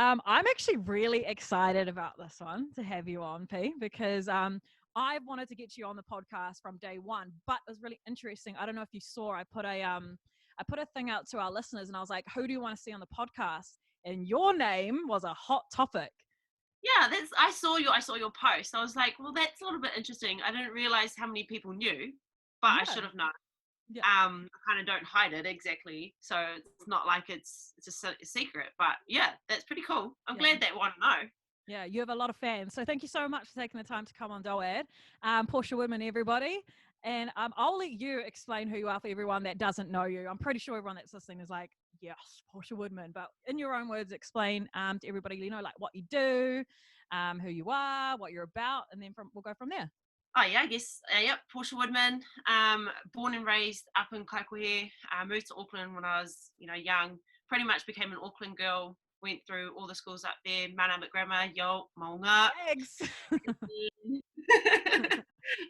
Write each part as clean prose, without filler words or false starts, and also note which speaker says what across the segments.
Speaker 1: I'm actually really excited about this one to have you on, P, because I've wanted to get you on the podcast from day one, but it was really interesting. I don't know if you saw, I put a thing out to our listeners, and I was like, "Who do you want to see on the podcast?" And your name was a hot topic.
Speaker 2: Yeah, I saw your post. I was like, well, that's a little bit interesting. I didn't realize how many people knew, but I
Speaker 1: Yeah,
Speaker 2: should have known.
Speaker 1: yeah,
Speaker 2: I kind of don't hide it exactly, so it's not like it's a secret. But yeah, that's pretty cool. I'm
Speaker 1: yeah.
Speaker 2: glad that one know.
Speaker 1: Yeah, you have a lot of fans. So thank you so much for taking the time to come on Doad. Portia Woodman, everybody. And I'll let you explain who you are for everyone that doesn't know you. I'm pretty sure everyone that's listening is like, yes, Portia Woodman. But in your own words, explain to everybody, like what you do, who you are, what you're about, and then we'll go from there.
Speaker 2: Oh yeah, I guess yep. Portia Woodman, born and raised up in Kaikohe. Moved to Auckland when I was young. Pretty much became an Auckland girl. Went through all the schools up there. Mana Grammar, Yo, Maunga.
Speaker 1: Thanks.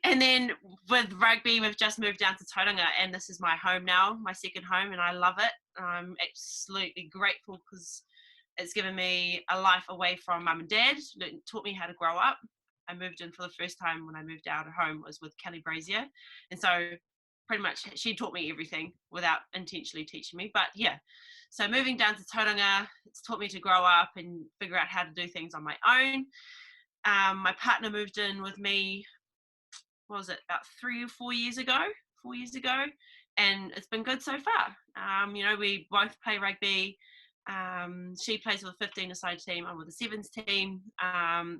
Speaker 2: And then with rugby, we've just moved down to Tauranga, and this is my home now, my second home, and I love it. I'm absolutely grateful because it's given me a life away from mum and dad. It taught me how to grow up. I moved in for the first time when I moved out of home was with Kelly Brazier, and so pretty much she taught me everything without intentionally teaching me. But yeah, so moving down to Tauranga, it's taught me to grow up and figure out how to do things on my own. My partner moved in with me, what was it, about 3 or 4 years ago? 4 years ago, and it's been good so far. We both play rugby. She plays with a 15-a-side team. I'm with a sevens team.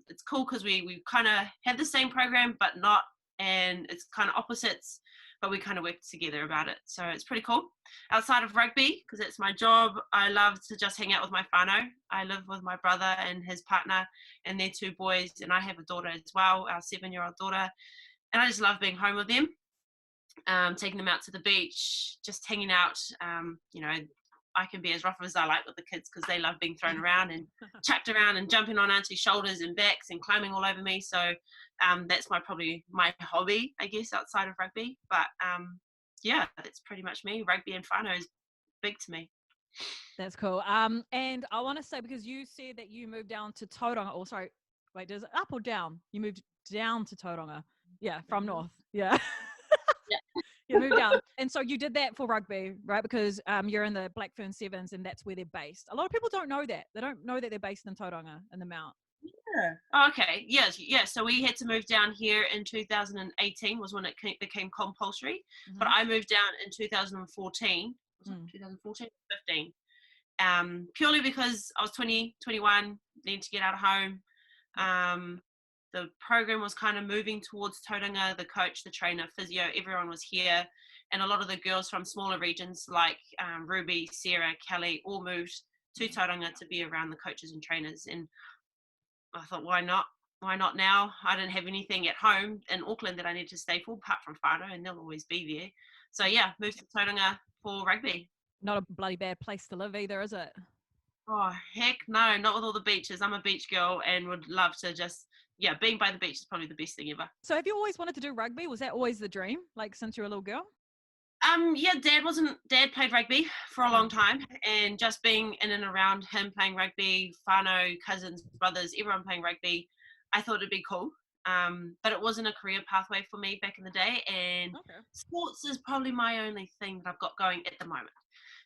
Speaker 2: It's cool because we kind of have the same program, but not, and it's kind of opposites, but we kind of work together about it. So it's pretty cool. Outside of rugby, because it's my job, I love to just hang out with my whānau. I live with my brother and his partner and their two boys, and I have a daughter as well, our 7-year-old daughter, and I just love being home with them, taking them out to the beach, just hanging out. I can be as rough as I like with the kids because they love being thrown around and chucked around and jumping on auntie's shoulders and backs and climbing all over me. So that's probably my hobby, I guess, outside of rugby. But yeah, that's pretty much me. Rugby and whānau is big to me.
Speaker 1: That's cool. And I want to say, because you said that you moved down to Tauranga, or sorry, wait, does it up or down? You moved down to Tauranga. Yeah, from north. Yeah.
Speaker 2: Yeah.
Speaker 1: You moved down. And so you did that for rugby, right? Because you're in the Blackfern Sevens and that's where they're based. A lot of people don't know that. They don't know that they're based in Tauranga in the Mount.
Speaker 2: Yeah. Oh, okay. Yes. Yeah. So we had to move down here in 2018 was when it became compulsory. But
Speaker 1: Mm-hmm.
Speaker 2: I moved down in 2014. Was it 2014? 15. Purely because I was 20, 21, needed to get out of home. The program was kind of moving towards Tauranga. The coach, the trainer, physio, everyone was here. And a lot of the girls from smaller regions like Ruby, Sarah, Kelly all moved to Tauranga to be around the coaches and trainers. And I thought, why not? Why not now? I didn't have anything at home in Auckland that I needed to stay for, apart from whānau, and they'll always be there. So yeah, moved to Tauranga for rugby.
Speaker 1: Not a bloody bad place to live either, is it?
Speaker 2: Oh, heck no, not with all the beaches. I'm a beach girl and would love to just, yeah, being by the beach is probably the best thing ever.
Speaker 1: So have you always wanted to do rugby? Was that always the dream, like since you were a little girl?
Speaker 2: Yeah, dad played rugby for a
Speaker 1: Oh,
Speaker 2: long time, and just being in and around him playing rugby, whānau, cousins, brothers, everyone playing rugby, I thought it'd be cool. But it wasn't a career pathway for me back in the day, and
Speaker 1: okay.
Speaker 2: sports is probably my only thing that I've got going at the moment.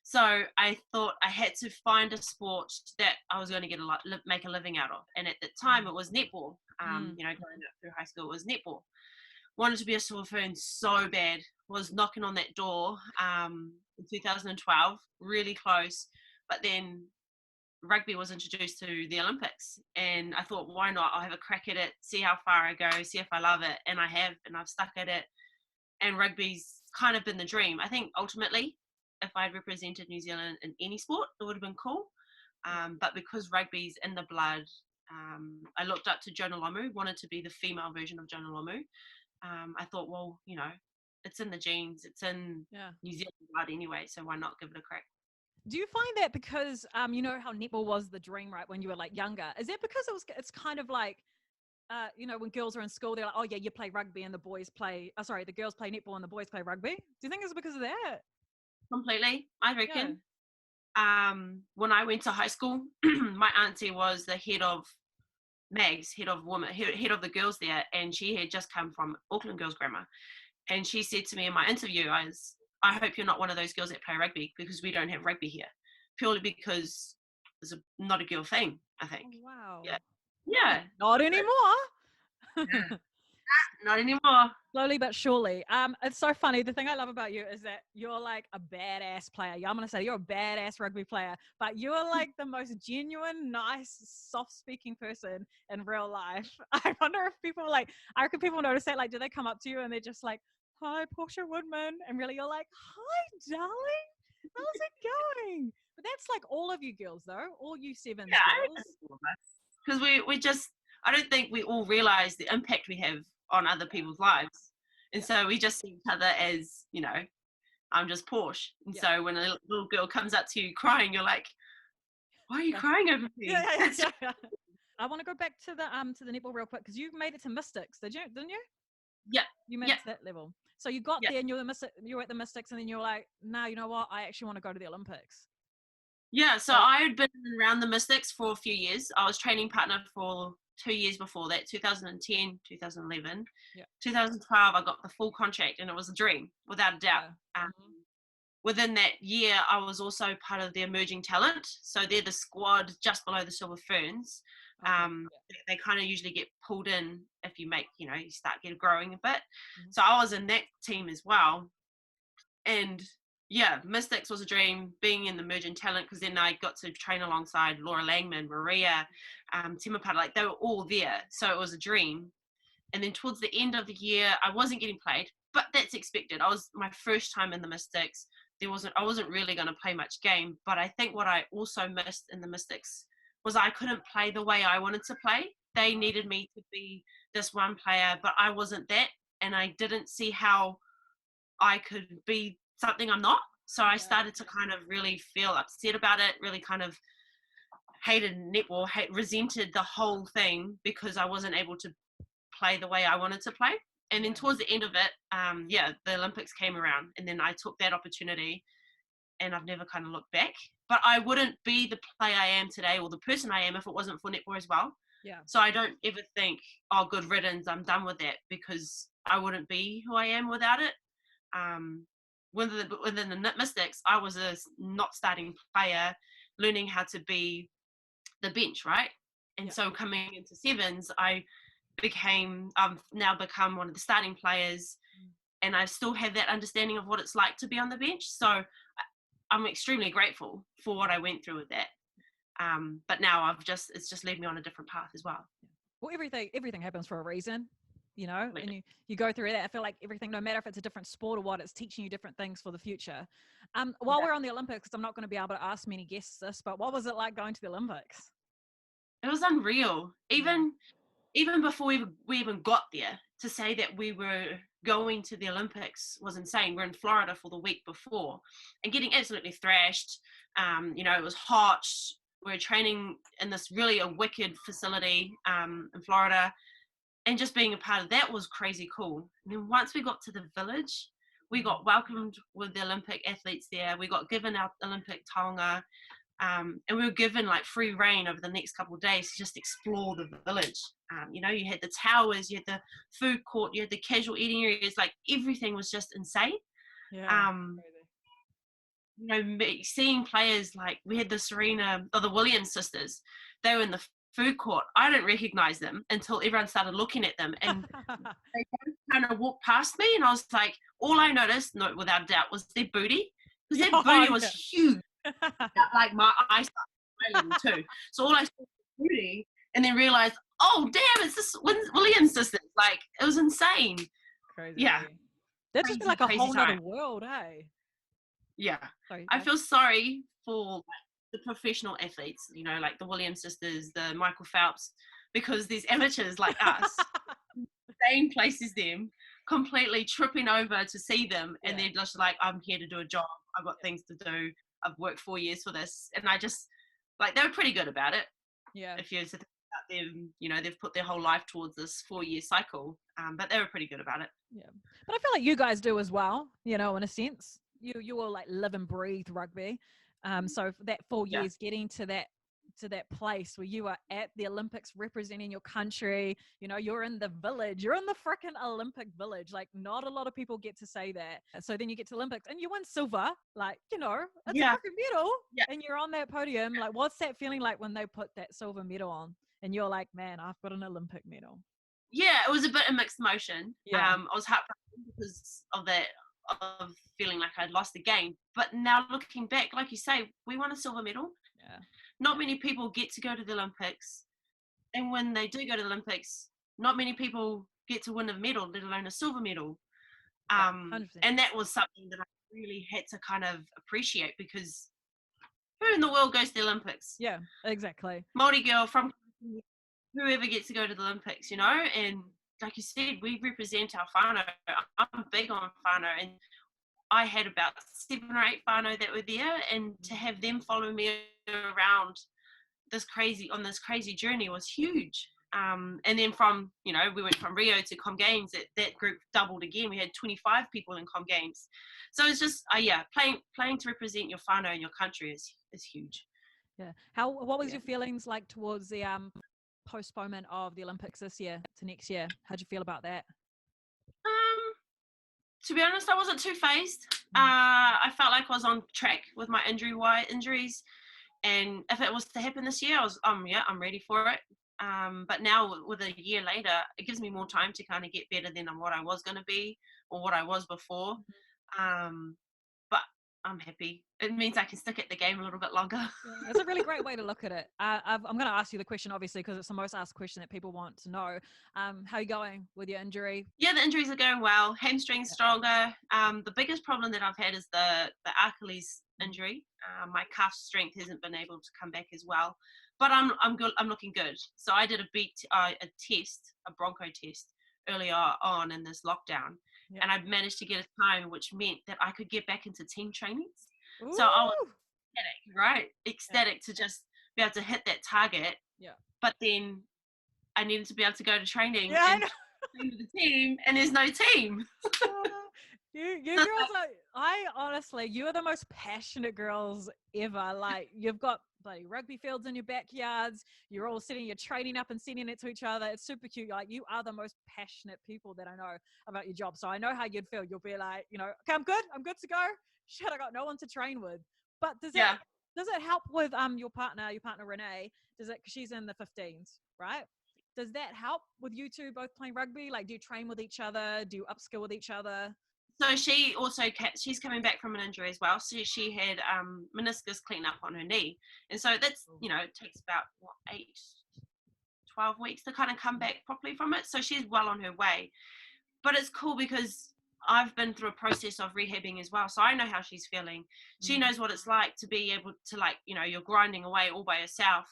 Speaker 2: So I thought I had to find a sport that I was going to make a living out of. And at the time, it was netball.
Speaker 1: Mm.
Speaker 2: Growing up through high school, it was netball. Wanted to be a surfer so bad. Was knocking on that door in 2012, really close. But then rugby was introduced to the Olympics, and I thought, why not? I'll have a crack at it, see how far I go, see if I love it, and I have, and I've stuck at it. And rugby's kind of been the dream. I think ultimately, if I'd represented New Zealand in any sport, it would have been cool. But because rugby's in the blood, I looked up to Jonah Lomu, wanted to be the female version of Jonah Lomu. I thought, well, it's in the genes, it's in
Speaker 1: Yeah.
Speaker 2: New Zealand blood anyway, so why not give it a crack?
Speaker 1: Do you find that because you know how netball was the dream, right, when you were like younger? Is that because it's kind of like when girls are in school, they're like, oh yeah, you play rugby and the boys play the girls play netball and the boys play rugby. Do you think it's because of that?
Speaker 2: Completely, I
Speaker 1: Yeah.
Speaker 2: reckon. when I went to high school, my auntie was the head of Mags, head of the girls there, and she had just come from Auckland Girls Grammar. And she said to me in my interview, I hope you're not one of those girls that play rugby because we don't have rugby here. Purely because it's not a girl thing, I think.
Speaker 1: Oh, wow.
Speaker 2: Yeah. Yeah.
Speaker 1: Not anymore.
Speaker 2: Yeah. Not anymore.
Speaker 1: Slowly but surely. It's so funny. The thing I love about you is that you're like a badass player. Yeah, I'm gonna say you're a badass rugby player, but you're like the most genuine, nice, soft-speaking person in real life. I wonder if people I reckon people notice that. Like, do they come up to you and they're just like, "Hi, Portia Woodman," and really you're like, "Hi, darling. How's it going?" But that's like all of you girls, though. All you sevens girls.
Speaker 2: Because we just, I don't think we all realize the impact we have on other people's lives. And so we just see each other as, I'm just Porsche. And so when a little girl comes up to you crying, you're like, why are you crying over me?
Speaker 1: Yeah. I want to go back to the netball real quick because you made it to Mystics, didn't you?
Speaker 2: Yeah.
Speaker 1: You made it to that level. So you got there and you were at the Mystics and then you were like, nah, you know what? I actually want to go to the Olympics.
Speaker 2: Yeah, so I had been around the Mystics for a few years. I was training partner for 2 years before that, 2010, 2011. 2012, I got the full contract and it was a dream, without a doubt. Within that year, I was also part of the emerging talent. So they're the squad just below the Silver Ferns. They kind of usually get pulled in if you make, you start growing a bit. So I was in that team as well. And yeah, Mystics was a dream, being in the emerging talent, because then I got to train alongside Laura Langman, Maria, Timapata, like they were all there. So it was a dream. And then towards the end of the year, I wasn't getting played, but that's expected. I was my first time in the Mystics. I wasn't really going to play much game, but I think what I also missed in the Mystics was I couldn't play the way I wanted to play. They needed me to be this one player, but I wasn't that. And I didn't see how I could be something I'm not. So I started to kind of really feel upset about it, really kind of hated netball, resented the whole thing because I wasn't able to play the way I wanted to play. And then towards the end of it, the Olympics came around and then I took that opportunity and I've never kind of looked back. But I wouldn't be the player I am today or the person I am if it wasn't for netball as well.
Speaker 1: Yeah.
Speaker 2: So I don't ever think, oh, good riddance, I'm done with that, because I wouldn't be who I am without it. Within the Mystics, I was a not starting player, learning how to be the bench, right? And so coming into sevens, I've now become one of the starting players, and I still have that understanding of what it's like to be on the bench. So I'm extremely grateful for what I went through with that. But now it's just led me on a different path as well.
Speaker 1: Well, everything happens for a reason, and you go through that. I feel like everything, no matter if it's a different sport or what, it's teaching you different things for the future. While we're on the Olympics, I'm not going to be able to ask many guests this, but what was it like going to the Olympics?
Speaker 2: It was unreal. Even before we even got there, to say that we were going to the Olympics was insane. We're in Florida for the week before and getting absolutely thrashed. It was hot. We were training in this really a wicked facility in Florida, and just being a part of that was crazy cool. And then once we got to the village, we got welcomed with the Olympic athletes there. We got given our Olympic taonga. And we were given like free reign over the next couple of days to just explore the village. You had the towers, you had the food court, you had the casual eating areas, like everything was just insane. Seeing players, like we had the Williams sisters, they were in the food court. I didn't recognize them until everyone started looking at them, and they kind of walked past me, and I was like, all I noticed, no, without a doubt, was their booty, because their booty was huge. Like my eyes started smiling too. So all I saw was booty, and then realized, oh damn, it's this Williams sisters. Like it was insane.
Speaker 1: Crazy.
Speaker 2: Yeah.
Speaker 1: That's just like a whole other world, hey?
Speaker 2: Yeah. Sorry, I feel sorry for the professional athletes, like the Williams sisters, the Michael Phelps, because there's amateurs like us, same place as them, completely tripping over to see them, and they're just like, I'm here to do a job. I've got things to do. I've worked 4 years for this. And I just, like, they were pretty good about it. Yeah. If you think about them, they've put their whole life towards this 4-year cycle, but they were pretty good about it.
Speaker 1: Yeah. But I feel like you guys do as well, in a sense. You all like live and breathe rugby. So for that 4
Speaker 2: Yeah.
Speaker 1: years, getting to that place where you are at the Olympics representing your country, you're in the village, you're in the freaking Olympic village. Like, not a lot of people get to say that. So then you get to Olympics and you win silver, like, it's a
Speaker 2: Yeah.
Speaker 1: freaking medal,
Speaker 2: Yeah.
Speaker 1: and you're on that podium. Like, what's that feeling like when they put that silver medal on and you're like, man, I've got an Olympic medal?
Speaker 2: Yeah, it was a bit of mixed emotion.
Speaker 1: Yeah.
Speaker 2: I was heartbroken because of that, of feeling like I'd lost the game. But now looking back, like you say, we won a silver medal.
Speaker 1: Yeah.
Speaker 2: Not many people get to go to the Olympics. And when they do go to the Olympics, not many people get to win a medal, let alone a silver medal.
Speaker 1: Yeah, 100%.
Speaker 2: And that was something that I really had to kind of appreciate, because who in the world goes to the Olympics?
Speaker 1: Yeah, exactly.
Speaker 2: Māori girl from whoever gets to go to the Olympics, and like you said, we represent our whānau. I'm big on whānau, and I had about 7 or 8 whānau that were there, and to have them follow me around this crazy journey was huge. And then we went from Rio to Com Games, that group doubled again. We had 25 people in Com Games. So it's just, playing to represent your whānau and your country is huge.
Speaker 1: Yeah. What was your feelings like towards the postponement of the Olympics this year to next year? How'd you feel about that?
Speaker 2: To be honest, I wasn't too phased. I felt like I was on track with my injuries, and if it was to happen this year, I'm ready for it. But now with a year later, it gives me more time to kind of get better than what I was going to be or what I was before. But I'm happy. It means I can stick at the game a little bit longer.
Speaker 1: Yeah, it's a really great way to look at it. I'm going to ask you the question, obviously, because it's the most asked question that people want to know. How are you going with your injury?
Speaker 2: Yeah, the injuries are going well. Hamstring's stronger. The biggest problem that I've had is the Achilles injury. My calf strength hasn't been able to come back as well, but I'm good. I'm looking good. So I did a broncho test earlier on in this lockdown, and I managed to get a time which meant that I could get back into team trainings.
Speaker 1: Ooh.
Speaker 2: So I was ecstatic to just be able to hit that target.
Speaker 1: Yeah.
Speaker 2: But then I needed to be able to go to training
Speaker 1: Yeah,
Speaker 2: and train with the team, and there's no team.
Speaker 1: You girls you are the most passionate girls ever. Like, you've got bloody rugby fields in your backyards. You're all you're training up and sending it to each other. It's super cute. Like, you are the most passionate people that I know about your job. So I know how you'd feel. You'll be like, okay, I'm good to go. Shit, I got no one to train with. But does it help with your partner Renee? Does it, 'cause she's in the 15s, right? Does that help with you two both playing rugby? Like, do you train with each other? Do you upskill with each other?
Speaker 2: So she's coming back from an injury as well. So she had meniscus cleanup on her knee, and so that's it takes about 12 weeks to kind of come back properly from it. So she's well on her way. But it's cool because I've been through a process of rehabbing as well, so I know how she's feeling. She knows what it's like to be able to, you're grinding away all by yourself,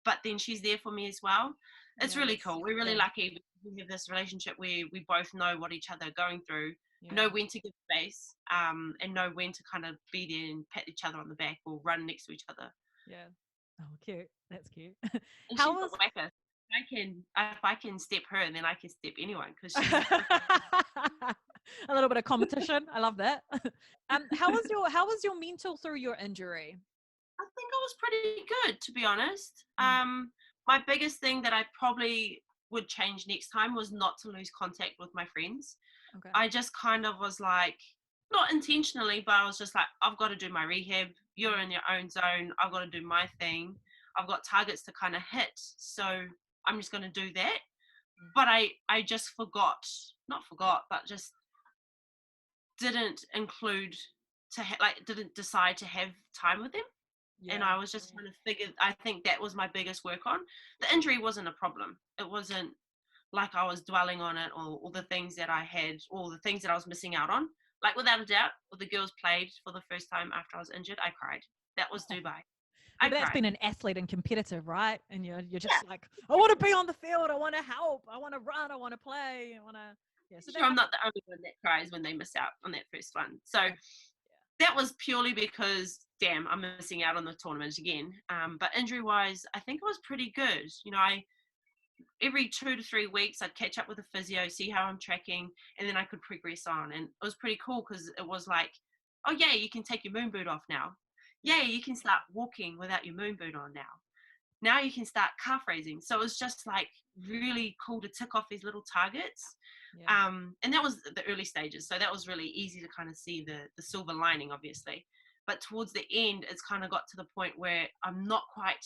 Speaker 2: but then she's there for me as well. It's really cool. We're really lucky. We have this relationship where we both know what each other are going through, know when to give space, and know when to kind of be there and pat each other on the back or run next to each other.
Speaker 1: Yeah. Oh, cute. That's cute.
Speaker 2: And she's a whacker. If I can step her, then I can step anyone, because she's
Speaker 1: a little bit of competition. I love that. How was your mental through your injury?
Speaker 2: I think I was pretty good, to be honest. My biggest thing that I probably would change next time was not to lose contact with my friends.
Speaker 1: Okay.
Speaker 2: I just kind of was like, not intentionally, but I was just like, I've got to do my rehab. You're in your own zone. I've got to do my thing. I've got targets to kind of hit. So I'm just going to do that. But I just not forgot, but just didn't didn't decide to have time with them. Yeah. And I was just trying to figure, I think that was my biggest work on. The injury wasn't a problem. It wasn't like I was dwelling on it, or all the things that I had, or the things that I was missing out on. Like, without a doubt, when the girls played for the first time after I was injured, I cried. That was Dubai.
Speaker 1: But that's been an athlete and competitive, right? And you're just like, I want to be on the field. I want to help. I want to run. I want to play. I want to. Yeah. So
Speaker 2: I'm not the only one that cries when they miss out on that first one. So that was purely because, damn, I'm missing out on the tournament again. But injury-wise, I think it was pretty good. Every 2 to 3 weeks, I'd catch up with a physio, see how I'm tracking, and then I could progress on. And it was pretty cool because it was like, oh yeah, you can take your moon boot off now. Yeah, you can start walking without your moon boot on now. Now you can start calf raising. So it was just like really cool to tick off these little targets.
Speaker 1: Yeah.
Speaker 2: And that was the early stages. So that was really easy to kind of see the silver lining, obviously. But towards the end, it's kind of got to the point where I'm not quite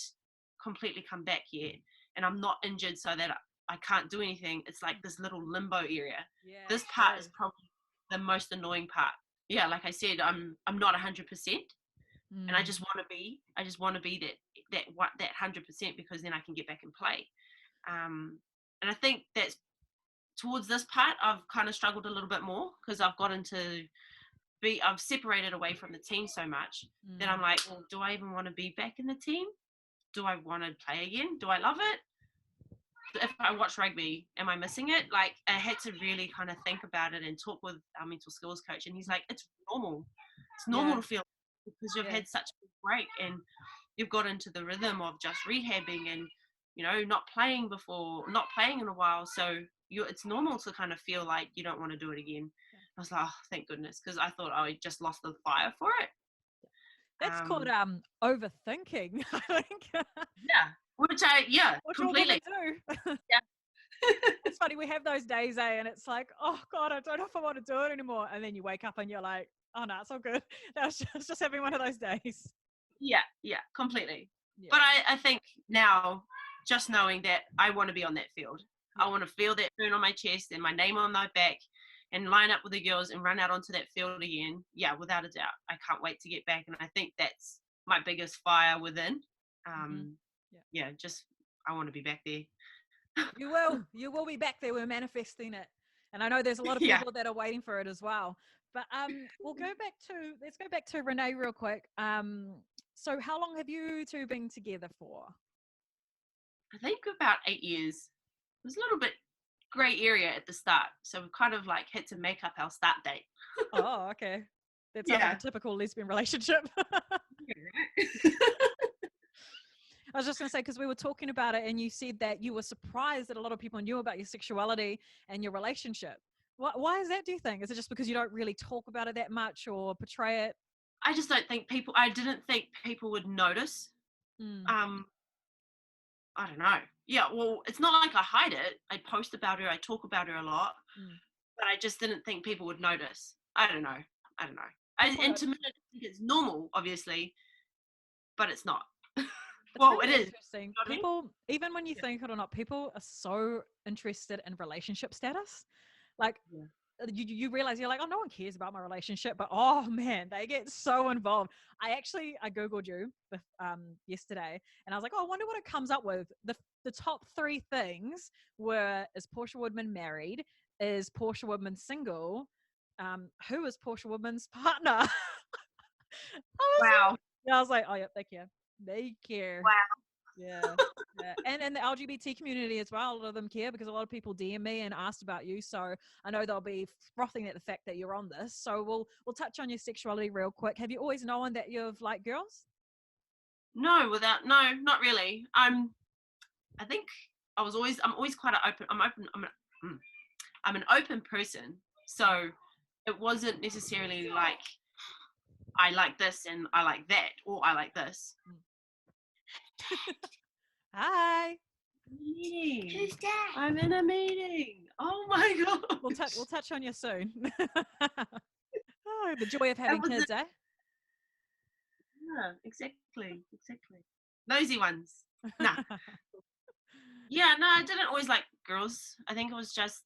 Speaker 2: completely come back yet. And I'm not injured so that I can't do anything. It's like this little limbo area.
Speaker 1: Yeah.
Speaker 2: This part is probably the most annoying part. Yeah, like I said, I'm not 100%. And I
Speaker 1: Mm.
Speaker 2: just want to be. I just want to be that 100% because then I can get back and play. And I think that's towards this part I've kind of struggled a little bit more because I've separated away from the team so much that I'm like, well, do I even want to be back in the team? Do I want to play again? Do I love it? If I watch rugby, am I missing it? Like, I had to really kind of think about it and talk with our mental skills coach, and he's like, it's normal. It's normal
Speaker 1: Yeah.
Speaker 2: to feel because you've
Speaker 1: Yeah.
Speaker 2: had such a big break and you've got into the rhythm of just rehabbing and not playing in a while. So it's normal to kind of feel like you don't want to do it again. I was like, oh, thank goodness, because I thought I just lost the fire for it.
Speaker 1: That's called overthinking, I think.
Speaker 2: Yeah,
Speaker 1: What all women
Speaker 2: completely.
Speaker 1: do.
Speaker 2: Yeah.
Speaker 1: It's funny, we have those days, and it's like, oh God, I don't know if I want to do it anymore. And then you wake up and you're like, oh no, it's all good. That was just having one of those days.
Speaker 2: Yeah, completely.
Speaker 1: Yeah.
Speaker 2: But I think now, just knowing that I want to be on that field, I want to feel that burn on my chest and my name on my back and line up with the girls and run out onto that field again. Yeah, without a doubt. I can't wait to get back. And I think that's my biggest fire within. Just I want to be back there.
Speaker 1: You will be back there. We're manifesting it. And I know there's a lot of
Speaker 2: Yeah.
Speaker 1: people that are waiting for it as well. But let's go back to Renee real quick. So how long have you two been together for?
Speaker 2: I think about 8 years. It was a little bit grey area at the start. So we kind of like had to make up our start date.
Speaker 1: Oh, okay. That sounds like a typical lesbian relationship. I was just going to say, because we were talking about it and you said that you were surprised that a lot of people knew about your sexuality and your relationship. Why is that, do you think? Is it just because you don't really talk about it that much or portray it?
Speaker 2: I didn't think people would notice. I don't know. Yeah, well, it's not like I hide it. I post about her, I talk about her a lot, but I just didn't think people would notice. I don't know. And to me, I think it's normal, obviously, but it's not. Well, it is.
Speaker 1: Interesting. People, even when you think it or not, people are so interested in relationship status. Like, you realize you're like, oh, no one cares about my relationship, but oh man, they get so involved. I Googled you yesterday and I was like, oh, I wonder what it comes up with. The top 3 things were, is Portia Woodman married? Is Portia Woodman single? Who is Portia Woodman's partner?
Speaker 2: Wow.
Speaker 1: I was like, oh yeah, they care.
Speaker 2: Wow.
Speaker 1: Yeah. And the LGBT community as well, a lot of them care because a lot of people DM me and asked about you, so I know they'll be frothing at the fact that you're on this. So we'll touch on your sexuality real quick. Have you always known that you've liked girls?
Speaker 2: No, not really. I think I'm always quite I'm an open person, so it wasn't necessarily like I like this and I like that, or I like this.
Speaker 1: Hi.
Speaker 2: Who's that? I'm in a meeting. Oh my god.
Speaker 1: We'll touch on you soon. Oh, the joy of having kids, eh?
Speaker 2: Yeah, exactly. Nosy ones. Nah. Yeah, no, I didn't always like girls. I think it was just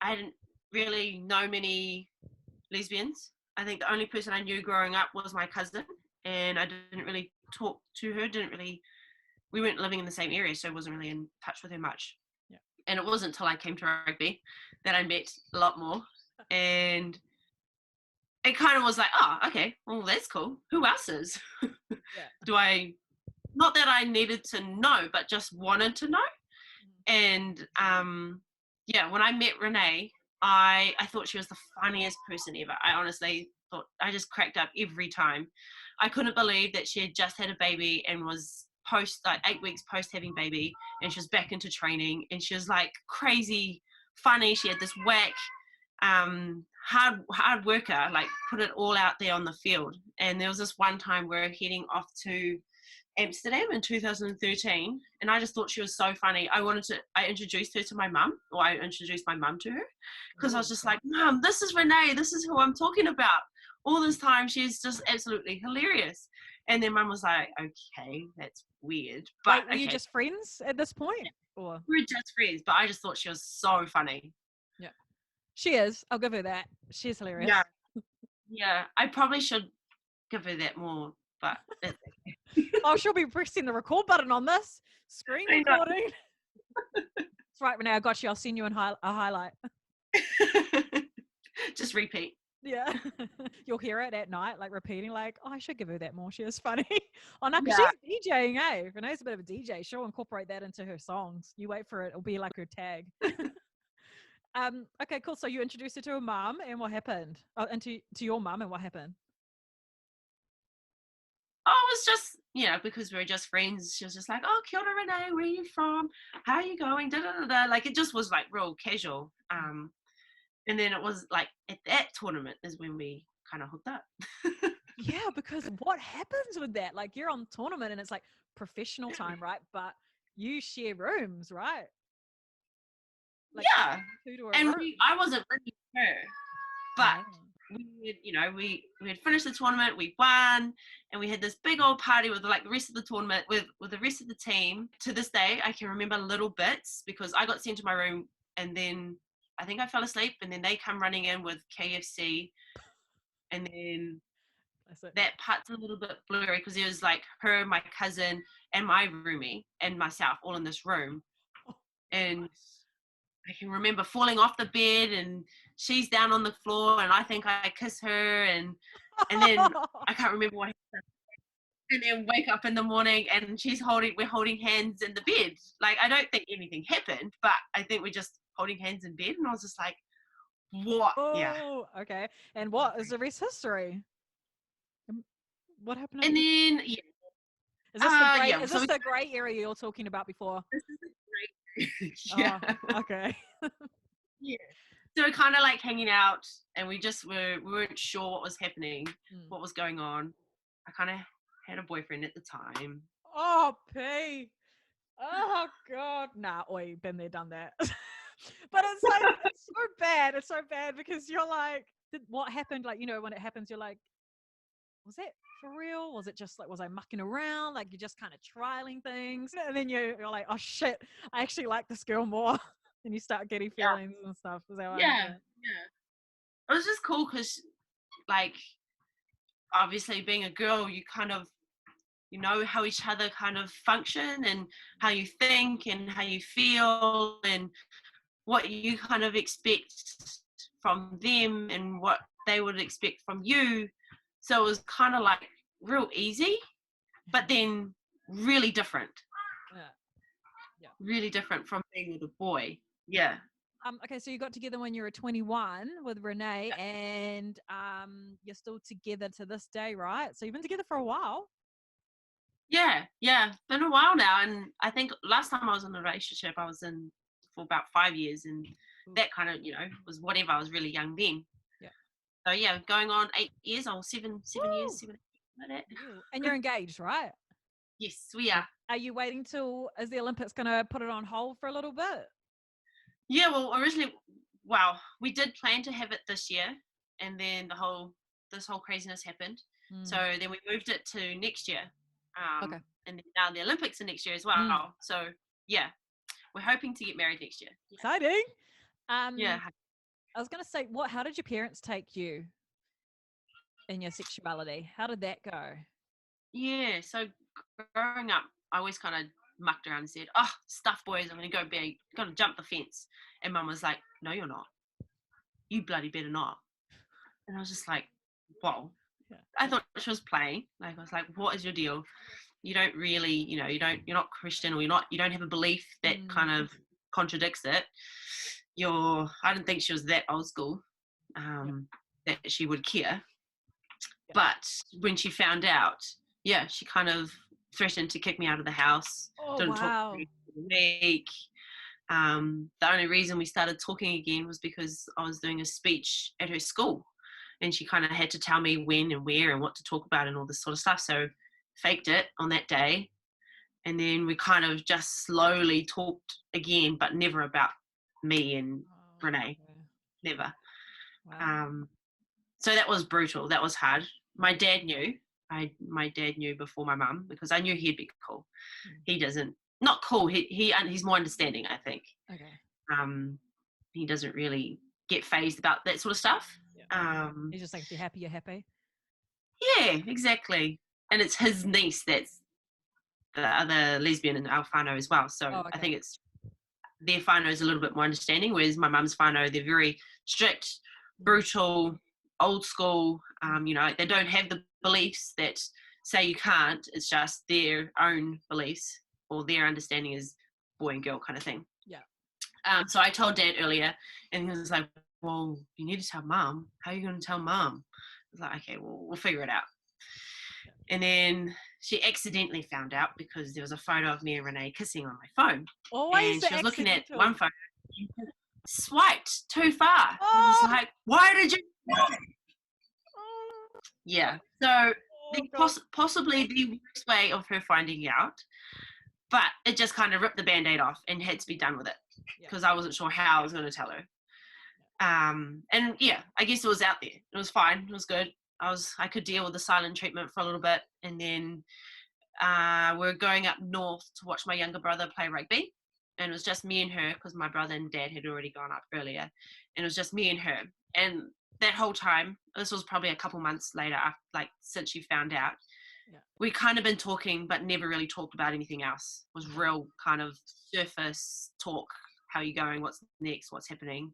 Speaker 2: I didn't really know many lesbians. I think the only person I knew growing up was my cousin, and I didn't really talk to her. We weren't living in the same area, so I wasn't really in touch with her much.
Speaker 1: Yeah.
Speaker 2: And it wasn't until I came to rugby that I met a lot more, and it kind of was like, oh, okay, well, that's cool. Who else is?
Speaker 1: Yeah.
Speaker 2: Not that I needed to know, but just wanted to know. And when I met Renee, I thought she was the funniest person ever. I honestly thought, I just cracked up every time. I couldn't believe that she had just had a baby and was 8 weeks post having baby, and she was back into training, and she was like crazy funny. She had this whack hard worker, like put it all out there on the field. And there was this one time we were heading off to Amsterdam in 2013, and I just thought she was so funny. I introduced her to my mum, or I introduced my mum to her, because I was just like, Mum, this is Renee, this is who I'm talking about. All this time, she's just absolutely hilarious. And then Mum was like, okay, that's weird. But
Speaker 1: were you just friends at this point? Or
Speaker 2: we were just friends, but I just thought she was so funny.
Speaker 1: yeah, she is. I'll give her that. She's hilarious.
Speaker 2: Yeah. I probably should give her that more, but it's okay.
Speaker 1: Oh, she'll be pressing the record button on this screen recording. That's right, Renee. I got you. I'll send you a highlight.
Speaker 2: Just repeat.
Speaker 1: Yeah. You'll hear it at night, like repeating, like, oh, I should give her that more. She is funny. Oh, no, because she's DJing, eh? Renee's a bit of a DJ. She'll incorporate that into her songs. You wait for it. It'll be like her tag. Okay, cool. So you introduced her to her mum, and what happened? Oh, and to your mum, and what happened?
Speaker 2: Oh, it was just, because we were just friends. She was just like, oh, kia ora, Renee, where are you from? How are you going? Da, da, da, da. Like, it just was like real casual. And then it was like at that tournament is when we kind of hooked up.
Speaker 1: Yeah, because what happens with that? Like, you're on tournament and it's like professional time, right? But you share rooms, right? Like,
Speaker 2: yeah. And I wasn't with her, but we had finished the tournament, we won, and we had this big old party with like the rest of the tournament, with the rest of the team. To this day, I can remember little bits because I got sent to my room, and then I think I fell asleep, and then they come running in with KFC, and then that part's a little bit blurry because it was like her, my cousin, and my roomie, and myself all in this room. And I can remember falling off the bed, and she's down on the floor, and I think I kiss her, and then I can't remember what happened. And then wake up in the morning, and we're holding hands in the bed. Like, I don't think anything happened, but I think we're just holding hands in bed, and I was just like, what?
Speaker 1: Oh, okay. And what is the rest history? What happened?
Speaker 2: And then,
Speaker 1: is this the gray? Is this the grey area you're talking about before?
Speaker 2: This is the grey. Yeah.
Speaker 1: Oh, okay.
Speaker 2: Yeah. So we're kind of like hanging out, and we weren't sure what was happening, what was going on. I kind of had a boyfriend at the time.
Speaker 1: Oh, P. Oh, God. Nah, oi, been there, done that. But it's like, it's so bad. It's so bad because you're like, what happened? Like, when it happens, you're like, was that for real? Was it just like, was I mucking around? Like, you're just kind of trialing things. And then you're like, oh, shit, I actually like this girl more. And you start getting feelings and stuff. Is that
Speaker 2: yeah. It was just cool because, like, obviously being a girl, you kind of, how each other kind of function and how you think and how you feel and what you kind of expect from them and what they would expect from you. So it was kind of like real easy, but then really different. Yeah. Really different from being with a boy. Yeah.
Speaker 1: Okay, so you got together when you were 21 with Renee, and you're still together to this day, right? So you've been together for a while.
Speaker 2: Yeah, been a while now, and I think last time I was in a relationship, I was in for about 5 years, and that kind of, was whatever. I was really young then. Yeah. So yeah, going on 8 years, or 7 years, 7 like that.
Speaker 1: And you're engaged, right?
Speaker 2: Yes, we are.
Speaker 1: Are you waiting till, is the Olympics going to put it on hold for a little bit?
Speaker 2: Yeah, well, originally, we did plan to have it this year, and then this whole craziness happened. So then we moved it to next year. Okay. And now the Olympics are next year as well. So yeah, we're hoping to get married next year.
Speaker 1: Exciting.
Speaker 2: Yeah.
Speaker 1: I was going to say, how did your parents take you in your sexuality? How did that go?
Speaker 2: Yeah, so growing up, I always kind of mucked around and said, oh, stuff boys, I'm going to go big, got to jump the fence. And Mum was like, no, you're not. You bloody better not. And I was just like, whoa. Yeah. I thought she was playing. Like, I was like, what is your deal? You don't really, you're not Christian, or you don't have a belief that kind of contradicts it. I didn't think she was that old school, that she would care. Yeah. But when she found out, she kind of threatened to kick me out of the house.
Speaker 1: Oh, didn't talk to me
Speaker 2: for a week. The only reason we started talking again was because I was doing a speech at her school, and she kind of had to tell me when and where and what to talk about and all this sort of stuff. So faked it on that day, and then we kind of just slowly talked again, but never about me and Renee. Never.
Speaker 1: Wow.
Speaker 2: So that was brutal. That was hard. My dad knew. My dad knew before my mum, because I knew he'd be cool. He doesn't. Not cool. He's more understanding, I think.
Speaker 1: Okay.
Speaker 2: He doesn't really get phased about that sort of stuff.
Speaker 1: Yeah. He's just like, if you're happy, you're happy.
Speaker 2: Yeah, exactly. And it's his niece that's the other lesbian in our whānau as well. So
Speaker 1: Oh, okay.
Speaker 2: I think it's their whānau is a little bit more understanding, whereas my mum's whānau, they're very strict, brutal, old school. They don't have the beliefs that say you can't. It's just their own beliefs, or their understanding is boy and girl kind of thing.
Speaker 1: Yeah.
Speaker 2: So I told Dad earlier, and he was like, well, you need to tell Mum. How are you going to tell Mum? I was like, okay, well, we'll figure it out. And then she accidentally found out because there was a photo of me and Renee kissing on my phone.
Speaker 1: Always
Speaker 2: and she was looking at
Speaker 1: accidental.
Speaker 2: one photo, swiped too far.
Speaker 1: Oh.
Speaker 2: I was like, why did you? Yeah. So possibly the worst way of her finding out, but it just kind of ripped the Band-Aid off and had to be done with it, because I wasn't sure how I was going to tell her. And yeah, I guess it was out there. It was fine. It was good. I could deal with the silent treatment for a little bit, and then we're going up north to watch my younger brother play rugby, and it was just me and her, because my brother and Dad had already gone up earlier, and it was just me and her. And that whole time, this was probably a couple months later, like since she found out, we kind of been talking, but never really talked about anything else. It was real kind of surface talk. How are you going? What's next? What's happening?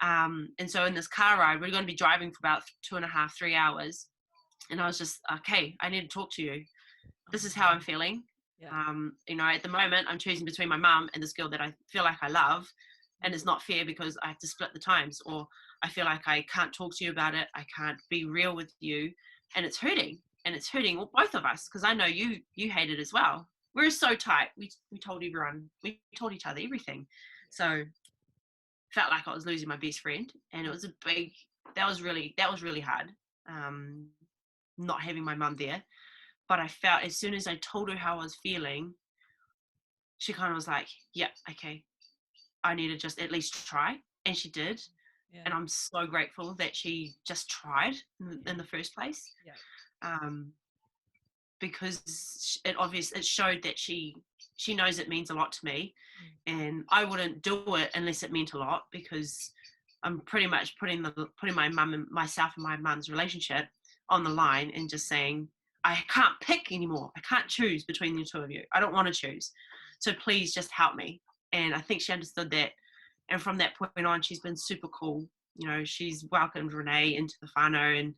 Speaker 2: And so in this car ride, we're going to be driving for about 2.5, 3 hours. And I was just, okay, I need to talk to you. This is how I'm feeling. At the moment, I'm choosing between my mum and this girl that I feel like I love. And it's not fair because I have to split the times, or I feel like I can't talk to you about it. I can't be real with you. And it's hurting. And it's hurting both of us, because I know you hate it as well. We're so tight. We told everyone, we told each other everything. So felt like I was losing my best friend, and it was that was really hard, not having my mum there. But I felt as soon as I told her how I was feeling, she kind of was like, yeah, okay, I need to just at least try. And she did. And I'm so grateful that she just tried in the first place. Because it showed that she knows it means a lot to me, and I wouldn't do it unless it meant a lot, because I'm pretty much putting my mum and myself and my mum's relationship on the line, and just saying, I can't pick anymore. I can't choose between the two of you. I don't want to choose. So please just help me. And I think she understood that. And from that point on, she's been super cool. She's welcomed Renee into the whānau, and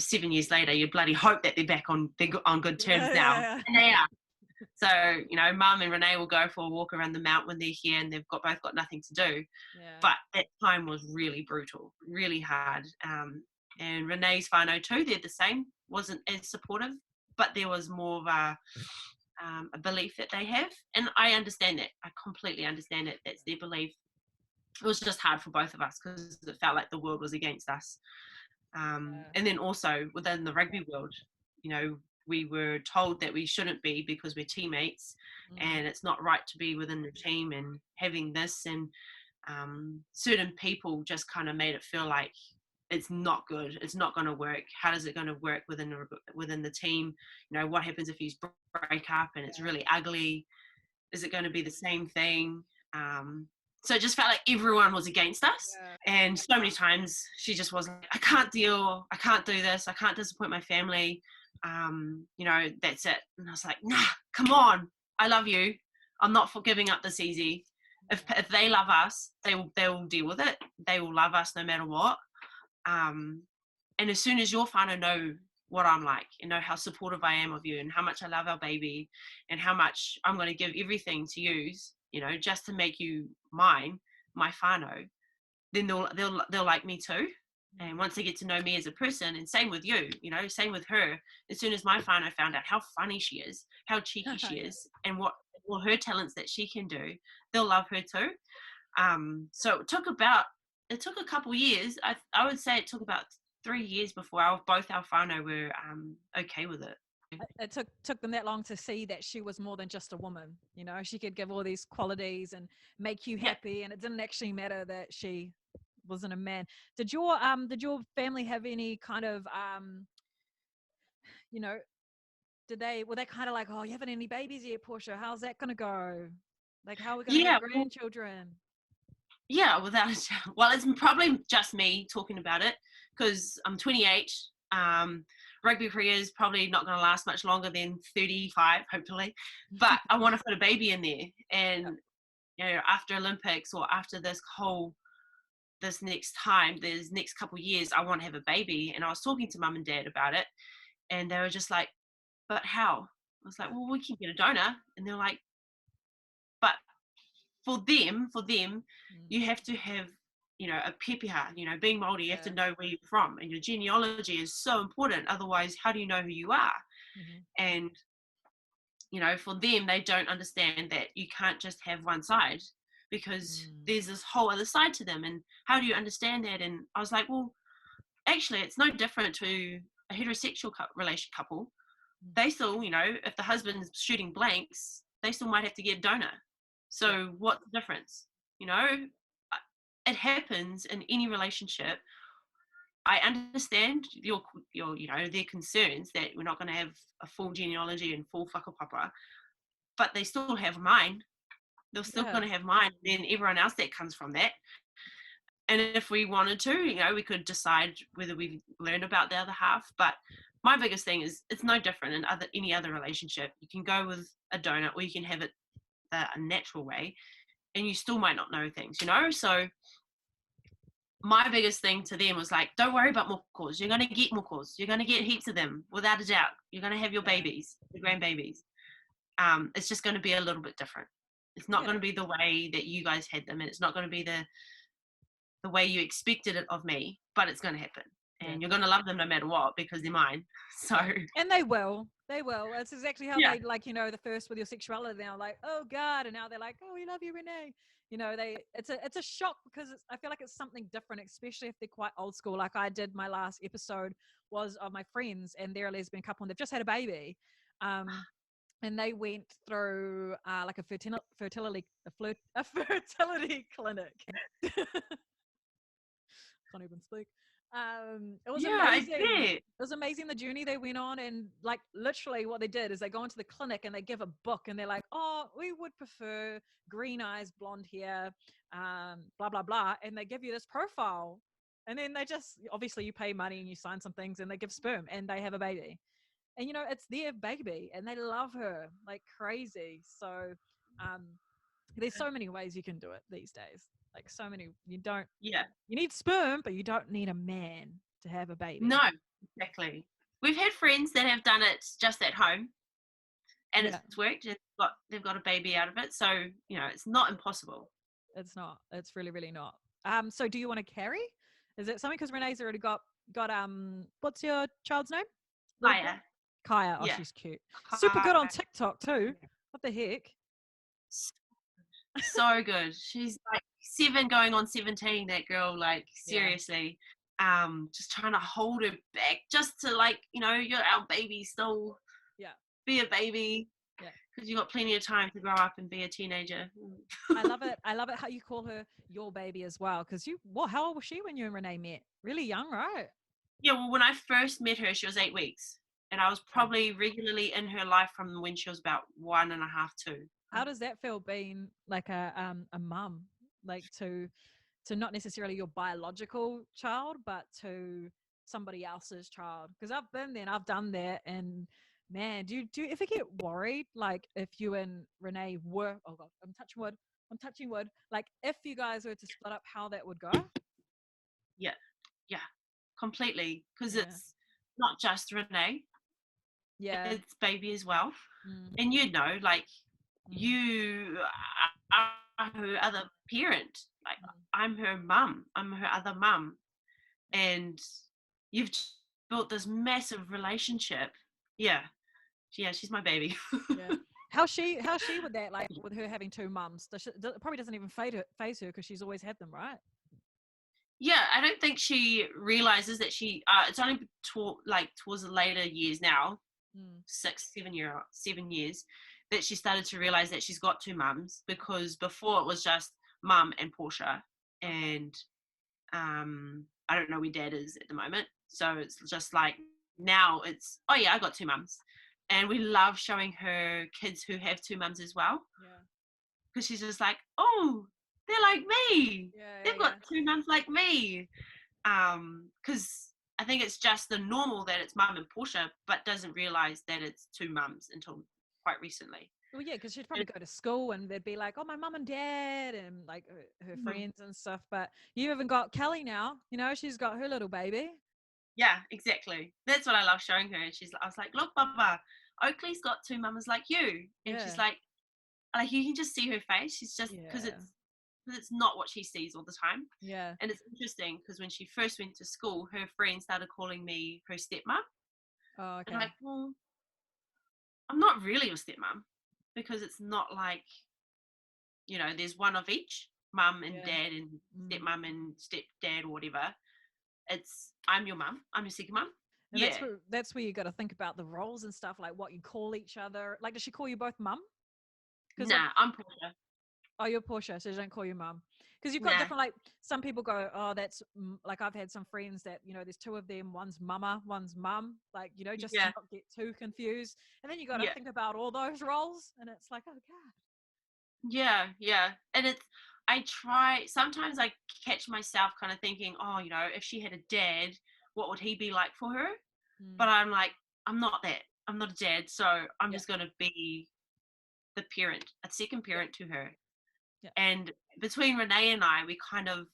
Speaker 2: 7 years later, you bloody hope that they're on good terms now. And they are. So, Mum and Renee will go for a walk around the mount when they're here, and they've both got nothing to do. But that time was really brutal, really hard. And Renee's whānau too, they're the same, wasn't as supportive, but there was more of a belief that they have. And I understand that. I completely understand it. That's their belief. It was just hard for both of us, because it felt like the world was against us. And then also within the rugby world, we were told that we shouldn't be, because we're teammates, and it's not right to be within the team and having this. And certain people just kind of made it feel like it's not good. It's not going to work. How is it going to work within the team? What happens if you break up and it's really ugly? Is it going to be the same thing? So it just felt like everyone was against us. And so many times she just was like, I can't deal, I can't do this, I can't disappoint my family. That's it. And I was like, nah, come on, I love you. I'm not for giving up this easy. If they love us, they will deal with it. They will love us no matter what. And as soon as your whānau know what I'm like, and know how supportive I am of you, and how much I love our baby, and how much I'm going to give everything to use, just to make you my whānau, then they'll like me too. And once they get to know me as a person, and same with you, same with her, as soon as my whānau found out how funny she is, how cheeky she
Speaker 1: Yeah.
Speaker 2: is, and what all her talents that she can do, they'll love her too. So it took a couple years. I would say it took about 3 years before both our whānau were okay with it.
Speaker 1: It took them that long to see that she was more than just a woman. She could give all these qualities and make you
Speaker 2: Yeah.
Speaker 1: happy, and it didn't actually matter that she wasn't a man. Did your family have any kind of you know were they kind of like, oh, you haven't any babies yet, Portia? How's that gonna go? Like, how are we gonna
Speaker 2: Yeah.
Speaker 1: have grandchildren?
Speaker 2: Yeah, without a doubt. Well, it's probably just me talking about it because I'm 28. Rugby career is probably not going to last much longer than 35, hopefully. But I want to put a baby in there, and after Olympics or after this next couple years, I want to have a baby. And I was talking to mum and dad about it, and they were just like, "But how?" I was like, "Well, we can get a donor," and they're like, "But." For them, you have to have, a pepeha, being Māori, you have to know where you're from. And your genealogy is so important. Otherwise, how do you know who you are? And, for them, they don't understand that you can't just have one side because there's this whole other side to them. And how do you understand that? And I was like, well, actually, it's no different to a heterosexual relation couple. They still, if the husband's shooting blanks, they still might have to get a donor. So what's the difference? It happens in any relationship. I understand your their concerns that we're not going to have a full genealogy and full whakapapa, but they still have mine. They're still going to have mine, and then everyone else that comes from that. And if we wanted to, we could decide whether we learn about the other half. But my biggest thing is it's no different in any other relationship. You can go with a donor, or you can have it a natural way, and you still might not know things, so my biggest thing to them was like, don't worry about more calls. You're going to get more calls. You're going to get heaps of them without a doubt. You're going to have your babies, your grandbabies. It's just going to be a little bit different. It's not going to be the way that you guys had them, and it's not going to be the way you expected it of me, but it's going to happen. And you're going to love them no matter what because they're mine. So
Speaker 1: and they will. It's exactly how they the first with your sexuality. Now, like, oh God, and now they're like, oh, we love you, Renee. It's a shock because I feel like it's something different, especially if they're quite old school. Like I did, my last episode was of my friends, and they're a lesbian couple, and they've just had a baby, and they went through like a fertility clinic. Can't even speak. It was amazing. It was amazing the journey they went on, and like literally what they did is they go into the clinic and they give a book, and they're like, oh, we would prefer green eyes, blonde hair, blah blah blah, and they give you this profile, and then they just obviously you pay money and you sign some things, and they give sperm and they have a baby, and it's their baby, and they love her like crazy. So there's so many ways you can do it these days. Like so many, you need sperm, but you don't need a man to have a baby.
Speaker 2: No, exactly. We've had friends that have done it just at home, and it's worked. They've got a baby out of it. So it's not impossible.
Speaker 1: It's not. It's really, really not. So do you want to carry? Is it something? Because Renee's already got what's your child's name? Kaya. Oh, she's cute. Super good on TikTok too. What the heck?
Speaker 2: So good. She's like 7 going on 17, that girl, like seriously. Just trying to hold her back just to you're our baby still. Be a baby. Because you got plenty of time to grow up and be a teenager.
Speaker 1: I love it. I love it how you call her your baby as well. Because how old was she when you and Renee met? Really young, right?
Speaker 2: Yeah, well, when I first met her, she was 8 weeks. And I was probably regularly in her life from when she was about 1.5, 2.
Speaker 1: How does that feel being like a mum, like to not necessarily your biological child, but to somebody else's child? Because I've been there and I've done that, and man, do you ever get worried, like if you and Renee were, oh God, I'm touching wood, like if you guys were to split up, how that would go?
Speaker 2: Yeah, completely, because it's not just Renee. It's baby as well. And you are her other parent. Like I'm her mum. I'm her other mum. and you've built this massive relationship. Yeah, she's my baby.
Speaker 1: Yeah. How's she with that? Like with her having two mums, it probably doesn't even phase her because she's always had them, right?
Speaker 2: Yeah, I don't think she realizes that it's only towards the later years now,
Speaker 1: Mm.
Speaker 2: 7 years, that she started to realize that she's got two mums, because before it was just mum and Portia,
Speaker 1: Okay.
Speaker 2: and I don't know where dad is at the moment. So it's just like now it's, oh yeah, I got two mums. And we love showing her kids who have two mums as well,
Speaker 1: Yeah.
Speaker 2: because she's just like, oh, they're like me.
Speaker 1: Yeah. Yeah.
Speaker 2: They've got
Speaker 1: Yeah.
Speaker 2: two mums like me. Because I think it's just the normal that it's mum and Portia, but doesn't realize that it's two mums until quite recently.
Speaker 1: Well, yeah, because she'd probably go to school and they'd be like, "Oh, my mum and dad," and like her
Speaker 2: Mhm.
Speaker 1: friends and stuff. But you even got Kelly now. You know, she's got her little baby.
Speaker 2: Yeah, exactly. That's what I love showing her. And I was like, look, Baba, Oakley's got two mamas like you. And she's
Speaker 1: Yeah.
Speaker 2: like you can just see her face. She's just, because
Speaker 1: Yeah.
Speaker 2: it's not what she sees all the time.
Speaker 1: Yeah.
Speaker 2: And it's interesting because when she first went to school, her friends started calling me her stepmom.
Speaker 1: Oh,
Speaker 2: And I'm
Speaker 1: okay.
Speaker 2: like, well, I'm not really your stepmom, because it's not like, there's one of each, mum and
Speaker 1: Yeah.
Speaker 2: dad and
Speaker 1: Mm.
Speaker 2: stepmom and stepdad or whatever. I'm your mum. I'm your second mum.
Speaker 1: And
Speaker 2: Yeah.
Speaker 1: that's where you got to think about the roles and stuff, like what you call each other. Like, does she call you both mum? Because
Speaker 2: Nah, I'm Portia.
Speaker 1: oh, you're Portia, so she don't call you mum. Because you've got
Speaker 2: Nah.
Speaker 1: different, like, some people go, oh, that's like I've had some friends that, there's two of them, one's mama, one's mum, like, just to
Speaker 2: Yeah.
Speaker 1: not get too confused. And then you got to
Speaker 2: Yeah.
Speaker 1: think about all those roles, and it's like, oh, God.
Speaker 2: Yeah, yeah. And I try, sometimes I catch myself kind of thinking, oh, if she had a dad, what would he be like for her?
Speaker 1: Mm,
Speaker 2: But I'm like, I'm not that. I'm not a dad. So I'm
Speaker 1: yeah,
Speaker 2: just going to be the parent, a second
Speaker 1: yeah,
Speaker 2: parent to her.
Speaker 1: yeah,
Speaker 2: And between Renee and I, we kind of,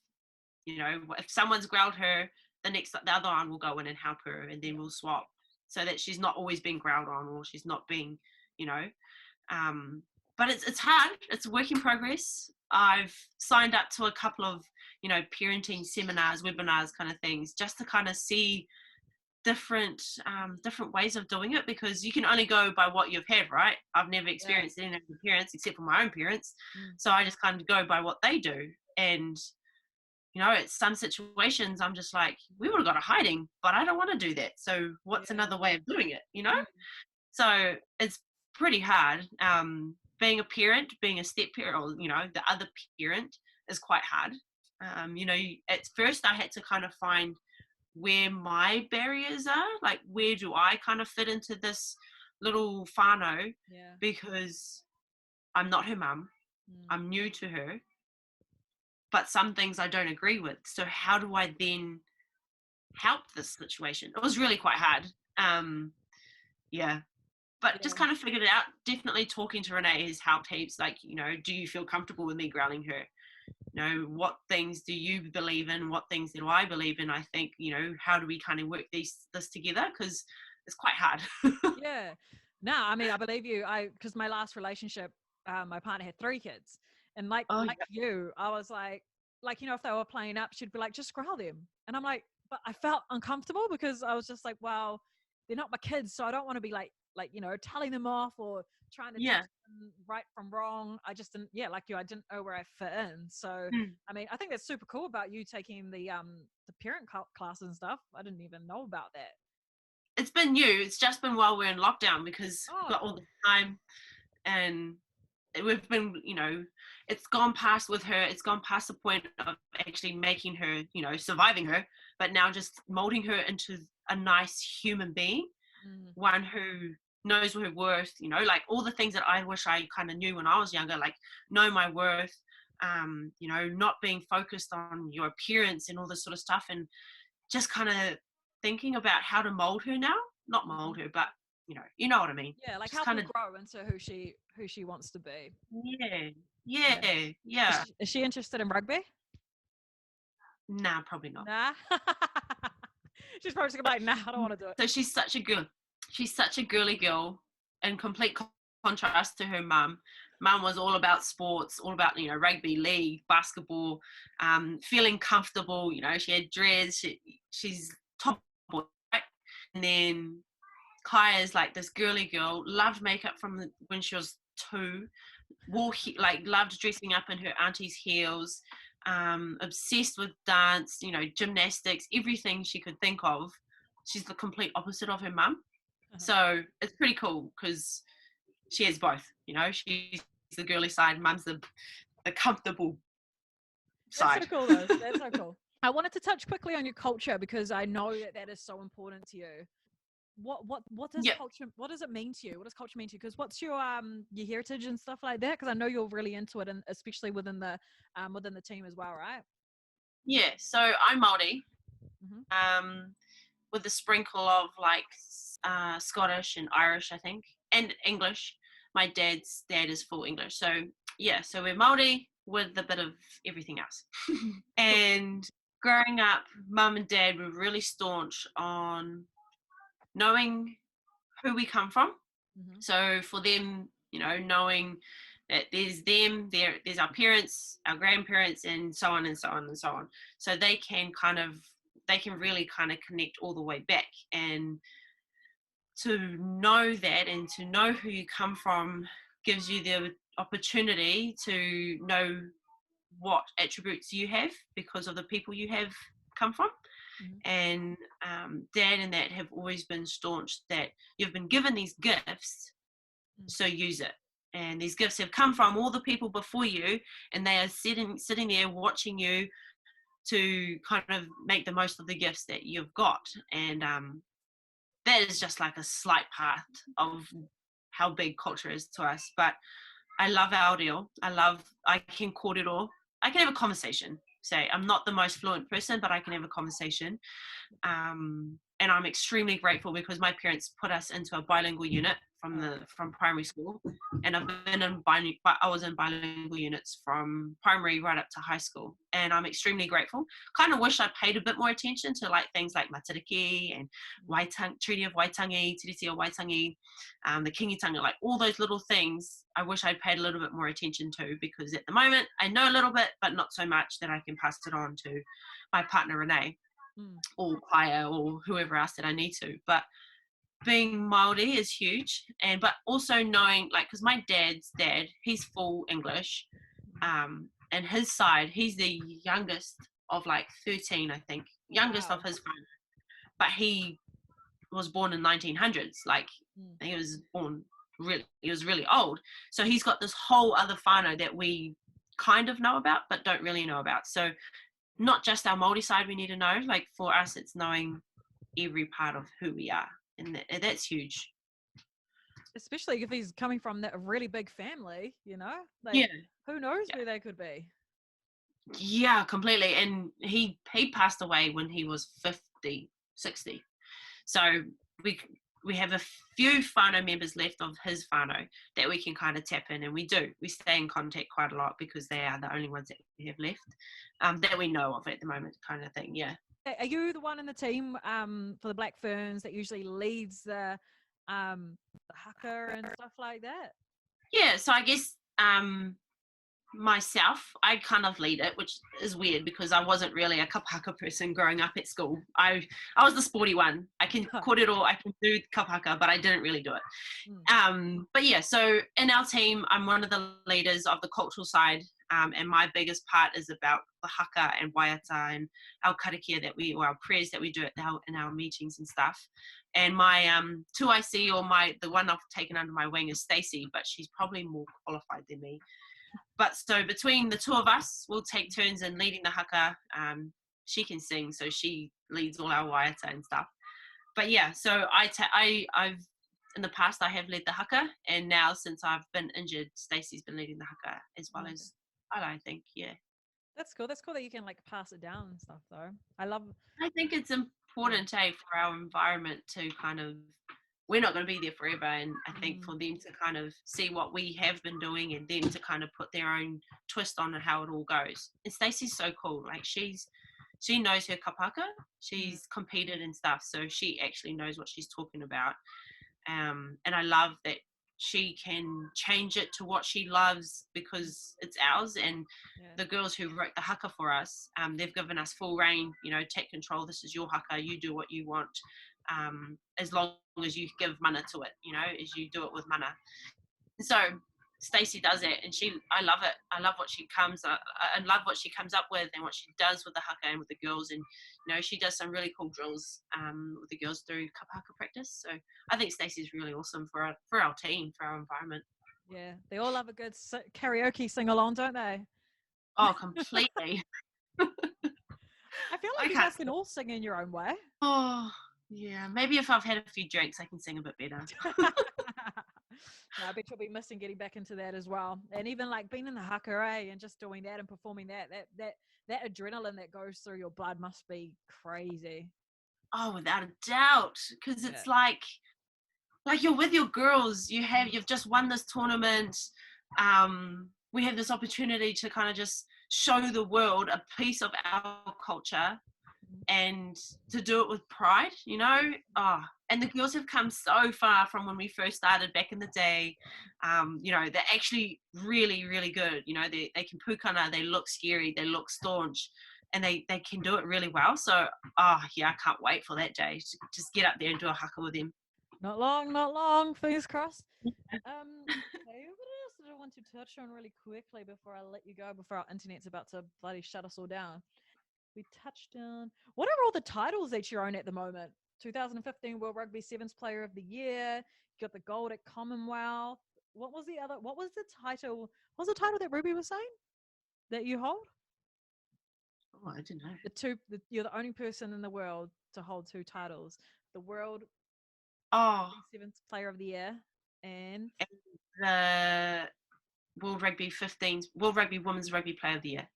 Speaker 2: if someone's growled her, the other one will go in and help her, and then
Speaker 1: yeah,
Speaker 2: we'll swap, so that she's not always being growled on, or she's not being, you know, um, but it's hard. It's a work in progress. I've signed up to a couple of parenting seminars, webinars, kind of things, just to kind of see different ways of doing it, because you can only go by what you've had, right? I've never
Speaker 1: yeah.
Speaker 2: experienced any of the parents except for my own parents,
Speaker 1: Mm,
Speaker 2: so I just kind of go by what they do. And it's some situations I'm just like, we would have got a hiding, but I don't want to do that, so what's
Speaker 1: yeah.
Speaker 2: another way of doing it?
Speaker 1: Mm,
Speaker 2: So it's pretty hard. Being a parent, being a step parent, or the other parent, is quite hard. At first I had to kind of find where my barriers are, like where do I kind of fit into this little whānau,
Speaker 1: yeah.
Speaker 2: because I'm not her mum,
Speaker 1: Mm,
Speaker 2: I'm new to her, but some things I don't agree with. So how do I then help this situation? It was really quite hard. Yeah, but just
Speaker 1: yeah.
Speaker 2: kind of figured it out. Definitely talking to Renee has helped heaps. Like, do you feel comfortable with me growling her? What things do you believe in? What things do I believe in? I think, how do we kind of work this together? Because it's quite hard.
Speaker 1: Yeah. No, I mean, I believe you. Because my last relationship, my partner had three kids, and like
Speaker 2: Oh,
Speaker 1: like
Speaker 2: yeah.
Speaker 1: you, I was like, if they were playing up, she'd be like, just growl them, and I'm like, but I felt uncomfortable because I was just like, well, they're not my kids, so I don't want to be like telling them off or trying to teach
Speaker 2: Yeah.
Speaker 1: them right from wrong. I just didn't, yeah, like you, I didn't know where I fit in. So,
Speaker 2: Mm.
Speaker 1: I mean, I think that's super cool about you taking the parent classes and stuff. I didn't even know about that.
Speaker 2: It's been new. It's just been while we're in lockdown, because we've
Speaker 1: Oh,
Speaker 2: got all
Speaker 1: cool.
Speaker 2: the time, and we've been, it's gone past with her. It's gone past the point of actually making her, surviving her, but now just molding her into a nice human being,
Speaker 1: Mm.
Speaker 2: one who knows her worth, like all the things that I wish I kind of knew when I was younger, like know my worth, not being focused on your appearance and all this sort of stuff, and just kind of thinking about how to mold her now, not
Speaker 1: Mhm.
Speaker 2: mold her, but you know what I mean.
Speaker 1: Yeah, like
Speaker 2: Just
Speaker 1: help
Speaker 2: kind
Speaker 1: her
Speaker 2: of,
Speaker 1: grow into who she wants to be.
Speaker 2: yeah,
Speaker 1: Yeah.
Speaker 2: yeah,
Speaker 1: Is
Speaker 2: yeah.
Speaker 1: she, is she interested in rugby?
Speaker 2: Nah, probably not.
Speaker 1: Nah. She's probably just gonna be like, nah, I don't want to do it.
Speaker 2: So she's such a girly girl, in complete contrast to her mum. Mum was all about sports, all about, rugby league, basketball, feeling comfortable. She had dreads. She's tomboy, right? And then Kaya's like this girly girl, loved makeup from when she was 2, loved dressing up in her auntie's heels, obsessed with dance, gymnastics, everything she could think of. She's the complete opposite of her mum. So it's pretty cool because she has both. She's the girly side, mum's the comfortable side.
Speaker 1: That's so cool, though. That's so cool. I wanted to touch quickly on your culture because I know that is so important to you. What does
Speaker 2: Yep.
Speaker 1: culture? What does it mean to you? What does culture mean to you? Because what's your heritage and stuff like that? Because I know you're really into it, and especially within the team as well, right?
Speaker 2: Yeah, so I'm Māori, with a sprinkle of Scottish and Irish, I think, and English. My dad's dad is full English, so yeah, so we're Māori with a bit of everything else. And growing up, mum and dad were really staunch on knowing who we come from. So for them, knowing that there's them, there's our parents, our grandparents, and so on and so on and so on. So they can really kind of connect all the way back, and to know that and to know who you come from gives you the opportunity to know what attributes you have because of the people you have come from. And dad and that have always been staunch that you've been given these gifts, so use it. And these gifts have come from all the people before you, and they are sitting there watching you to kind of make the most of the gifts that you've got. And that is just like a slight part of how big culture is to us. But I love our deal. I can kōrero. I can have a conversation. Say, I'm not the most fluent person, but I can have a conversation. And I'm extremely grateful because my parents put us into a bilingual unit from primary school, and I was in bilingual units from primary right up to high school, and I'm extremely grateful. Kind of wish I paid a bit more attention to things like Matariki and Treaty of Waitangi, Tiriti o Waitangi, the Kingitanga, all those little things. I wish I'd paid a little bit more attention to, because at the moment I know a little bit, but not so much that I can pass it on to my partner Renee or Kaya or whoever else that I need to. But being Māori is huge, but also knowing, because my dad's dad, he's full English, and his side, he's the youngest of 13, I think, youngest of his family, but he was born in 1900s. He was really old, so he's got this whole other whānau that we kind of know about but don't really know about. So not just our Māori side we need to know. For us, it's knowing every part of who we are, and that's huge.
Speaker 1: Especially if he's coming from that really big family,
Speaker 2: Yeah.
Speaker 1: Who knows who they could be?
Speaker 2: Yeah, completely. And he passed away when he was 50, 60. So we have a few whānau members left of his whānau that we can kind of tap in, and we stay in contact quite a lot because they are the only ones that we have left, that we know of at the moment, kind of thing. Yeah.
Speaker 1: Are you the one in the team for the Black Ferns that usually leads the haka and stuff like that?
Speaker 2: Yeah, so I guess myself, I kind of lead it, which is weird because I wasn't really a kapahaka person growing up at school. I was the sporty one. I can kōrero, I can do kapahaka, but I didn't really do it. But yeah, so in our team, I'm one of the leaders of the cultural side, and my biggest part is about the haka and waiata and our karakia or our prayers that we do in our meetings and stuff. And my 2IC, or the one I've taken under my wing, is Stacey, but she's probably more qualified than me. But so between the two of us, we'll take turns in leading the haka. She can sing, so she leads all our waiata and stuff. But yeah, so I've in the past I have led the haka, and now since I've been injured, Stacey's been leading the haka as well as I think. Yeah,
Speaker 1: that's cool. That's cool that you can pass it down and stuff, though.
Speaker 2: I think it's important, for our environment to kind of. We're not going to be there forever, and I think for them to kind of see what we have been doing and them to kind of put their own twist on how it all goes. And Stacey's so cool. She knows her kapaka. She's competed and stuff, so she actually knows what she's talking about. And I love that she can change it to what she loves because it's ours. And the girls who wrote the haka for us, they've given us full reign, take control. This is your haka, you do what you want, as long as you give mana to it, as you do it with mana. So Stacey does it, and I love it. I love what she I love what she comes up with and what she does with the haka and with the girls. And she does some really cool drills with the girls through kapa haka practice. So I think Stacey's really awesome for our team, for our environment.
Speaker 1: Yeah, they all love a good karaoke sing along, don't they?
Speaker 2: Oh, completely.
Speaker 1: I feel like you guys can all sing in your own way.
Speaker 2: Oh, yeah. Maybe if I've had a few drinks, I can sing a bit better.
Speaker 1: No, I bet you'll be missing getting back into that as well. And even like being in the haka, and just doing that and performing that adrenaline that goes through your blood must be crazy.
Speaker 2: Oh, without a doubt. Because it's like you're with your girls. You've just won this tournament. We have this opportunity to kind of just show the world a piece of our culture and to do it with pride, and the girls have come so far from when we first started back in the day. They're actually really, really good. They can pukana, they look scary, they look staunch, and they can do it really well. So, I can't wait for that day to just get up there and do a haka with them.
Speaker 1: Not long, fingers crossed. Okay, what else did I want to touch on really quickly before I let you go, before our internet's about to bloody shut us all down? We touched on, what are all the titles that you own at the moment? 2015 World Rugby Sevens Player of the Year. You got the gold at Commonwealth. What was the title? What was the title that Ruby was saying that you hold?
Speaker 2: Oh, I don't know.
Speaker 1: You're the only person in the world to hold two titles: the World Sevens Player of the Year and
Speaker 2: the World Rugby Women's Rugby Player of the Year.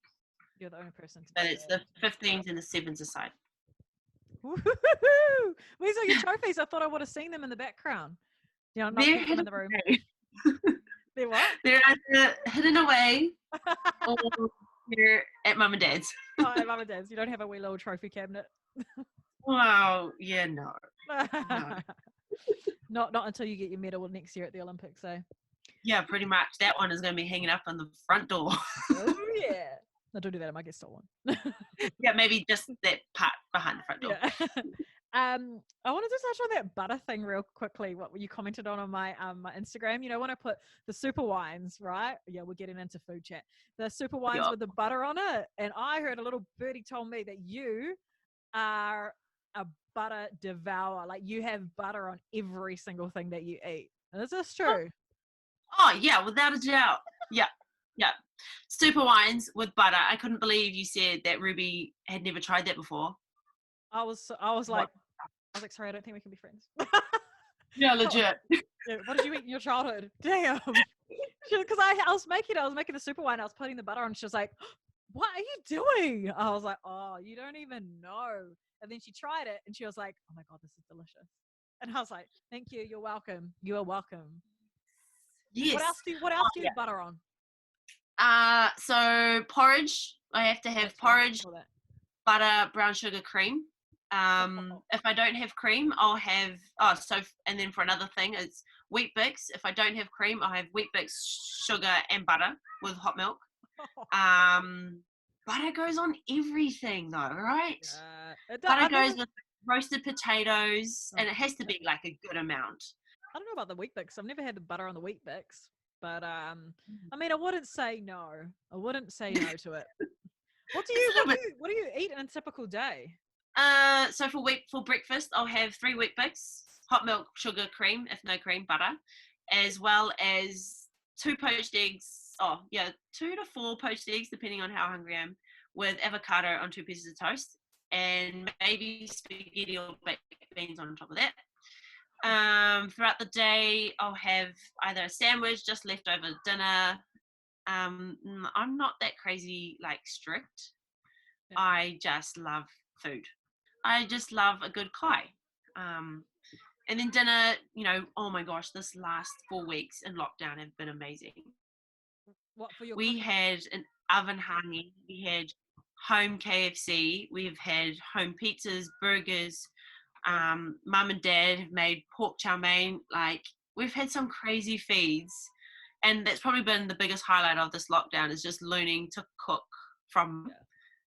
Speaker 1: You're the only person.
Speaker 2: But it's the 15s and the 7s aside.
Speaker 1: Woo-hoo-hoo! Where's all your trophies? I thought I would have seen them in the background. Not keep them in the room. They're what?
Speaker 2: They're either hidden away or they're at Mum and Dad's.
Speaker 1: Oh, at Mum and Dad's. You don't have a wee little trophy cabinet?
Speaker 2: Well, yeah, no.
Speaker 1: Not until you get your medal next year at the Olympics, eh?
Speaker 2: Yeah, pretty much. That one is going to be hanging up on the front door.
Speaker 1: Oh, yeah. No, don't do that. It might get stolen.
Speaker 2: Yeah, maybe just that part behind the front door.
Speaker 1: Yeah. I wanted to touch on that butter thing real quickly. What you commented on my my Instagram. When I put the super wines, right? Yeah, we're getting into food chat. The super wines with the butter on it, and I heard a little birdie told me that you are a butter devourer. Like you have butter on every single thing that you eat. Is this true?
Speaker 2: Oh yeah, without a doubt. Yeah. Super wines with butter. I couldn't believe you said that Ruby had never tried that before.
Speaker 1: I was like, sorry, I don't think we can be friends.
Speaker 2: Yeah, legit.
Speaker 1: Yeah, what did you eat in your childhood? Damn. Because I was making the super wine. I was putting the butter on. She was like, "What are you doing?" I was like, "Oh, you don't even know." And then she tried it, and she was like, "Oh my god, this is delicious." And I was like, "Thank you. You're welcome. You are welcome."
Speaker 2: Yes.
Speaker 1: What else do you have butter on?
Speaker 2: So porridge. I have to have porridge, butter, brown sugar, cream. If I don't have cream, I'll have and then for another thing, it's wheat bix. If I don't have cream, I'll have wheat bix, sugar, and butter with hot milk. Butter goes on everything though, right? Butter goes with roasted potatoes, and it has to be like a good amount.
Speaker 1: I don't know about the wheat bix. I've never had the butter on the wheat bix, but I mean, I wouldn't say no. I wouldn't say no to it. What do you eat in a typical day?
Speaker 2: So for breakfast, I'll have 3 wheat bix, hot milk, sugar, cream, if no cream, butter, as well as 2 poached eggs. 2 to 4 poached eggs, depending on how hungry I am, with avocado on 2 pieces of toast, and maybe spaghetti or baked beans on top of that. Throughout the day, I'll have either a sandwich, just leftover dinner. I'm not that crazy, strict. Yeah. I just love food. I just love a good kai. And then dinner, oh my gosh, this last 4 weeks in lockdown have been amazing.
Speaker 1: What for your
Speaker 2: We had an oven hangi, we had home KFC, we've had home pizzas, burgers. Mum and Dad have made pork chow mein. we've had some crazy feeds, and that's probably been the biggest highlight of this lockdown is just learning to cook from,
Speaker 1: Yeah.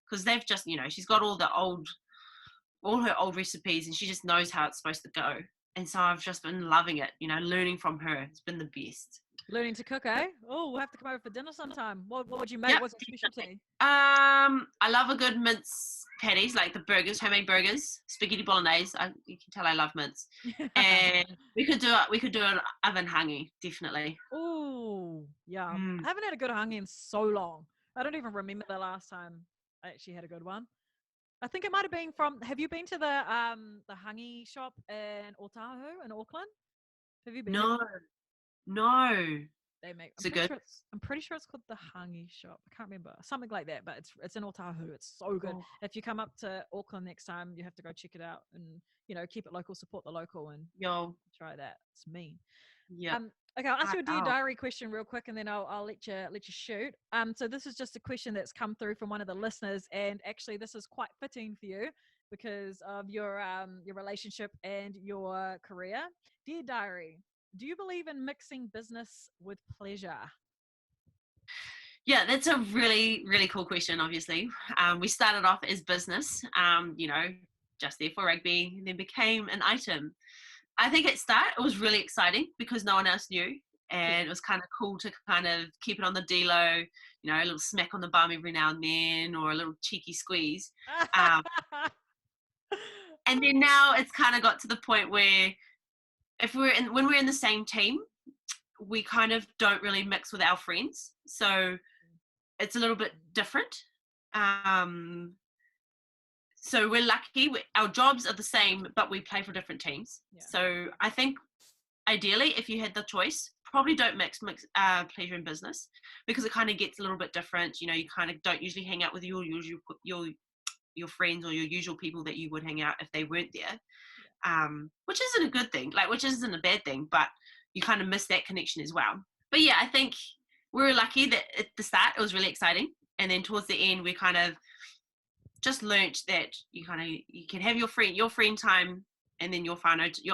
Speaker 2: because they've just, she's got all her old recipes, and she just knows how it's supposed to go. And so I've just been loving it, learning from her. It's been the best.
Speaker 1: Learning to cook, eh? Oh, we'll have to come over for dinner sometime. What would you make?
Speaker 2: Yep,
Speaker 1: What's your
Speaker 2: definitely.
Speaker 1: specialty?
Speaker 2: I love a good mince patties, like the burgers, homemade burgers, spaghetti bolognese. You can tell I love mince. And we could do an oven hangi, definitely.
Speaker 1: Oh, yeah.
Speaker 2: Mm.
Speaker 1: I haven't had a good hangi in so long. I don't even remember the last time I actually had a good one. I think it might have been from. Have you been to the hangi shop in Otahu in Auckland? Have you been there?
Speaker 2: No, no.
Speaker 1: They make.
Speaker 2: Is it good?
Speaker 1: I'm pretty sure it's called the hangi shop. I can't remember something like that, but it's in Otahu. It's so good.
Speaker 2: Oh,
Speaker 1: If you come up to Auckland next time, you have to go check it out and keep it local, support the local, and
Speaker 2: yo,
Speaker 1: try that. It's mean.
Speaker 2: yep.
Speaker 1: Okay, I'll ask you a Dear
Speaker 2: Out.
Speaker 1: Diary question real quick, and then I'll let you shoot. So this is just a question that's come through from one of the listeners, and actually this is quite fitting for you because of your relationship and your career. Dear Diary, do you believe in mixing business with pleasure?
Speaker 2: Yeah, that's a really, really cool question, obviously. We started off as business, just there for rugby, and then became an item. I think at start it was really exciting because no one else knew, and it was kind of cool to kind of keep it on the D-low, a little smack on the bum every now and then, or a little cheeky squeeze. Um, and then now it's kind of got to the point where when we're in the same team, we kind of don't really mix with our friends. So it's a little bit different. Um, so we're lucky. Our jobs are the same, but we play for different teams.
Speaker 1: Yeah.
Speaker 2: So I think ideally, if you had the choice, probably don't mix pleasure and business because it kind of gets a little bit different. You kind of don't usually hang out with your friends or your usual people that you would hang out if they weren't there. Which isn't a good thing, which isn't a bad thing, but you kind of miss that connection as well. But yeah, I think we were lucky that at the start it was really exciting, and then towards the end we kind of just learnt that you can have your friend time, and then your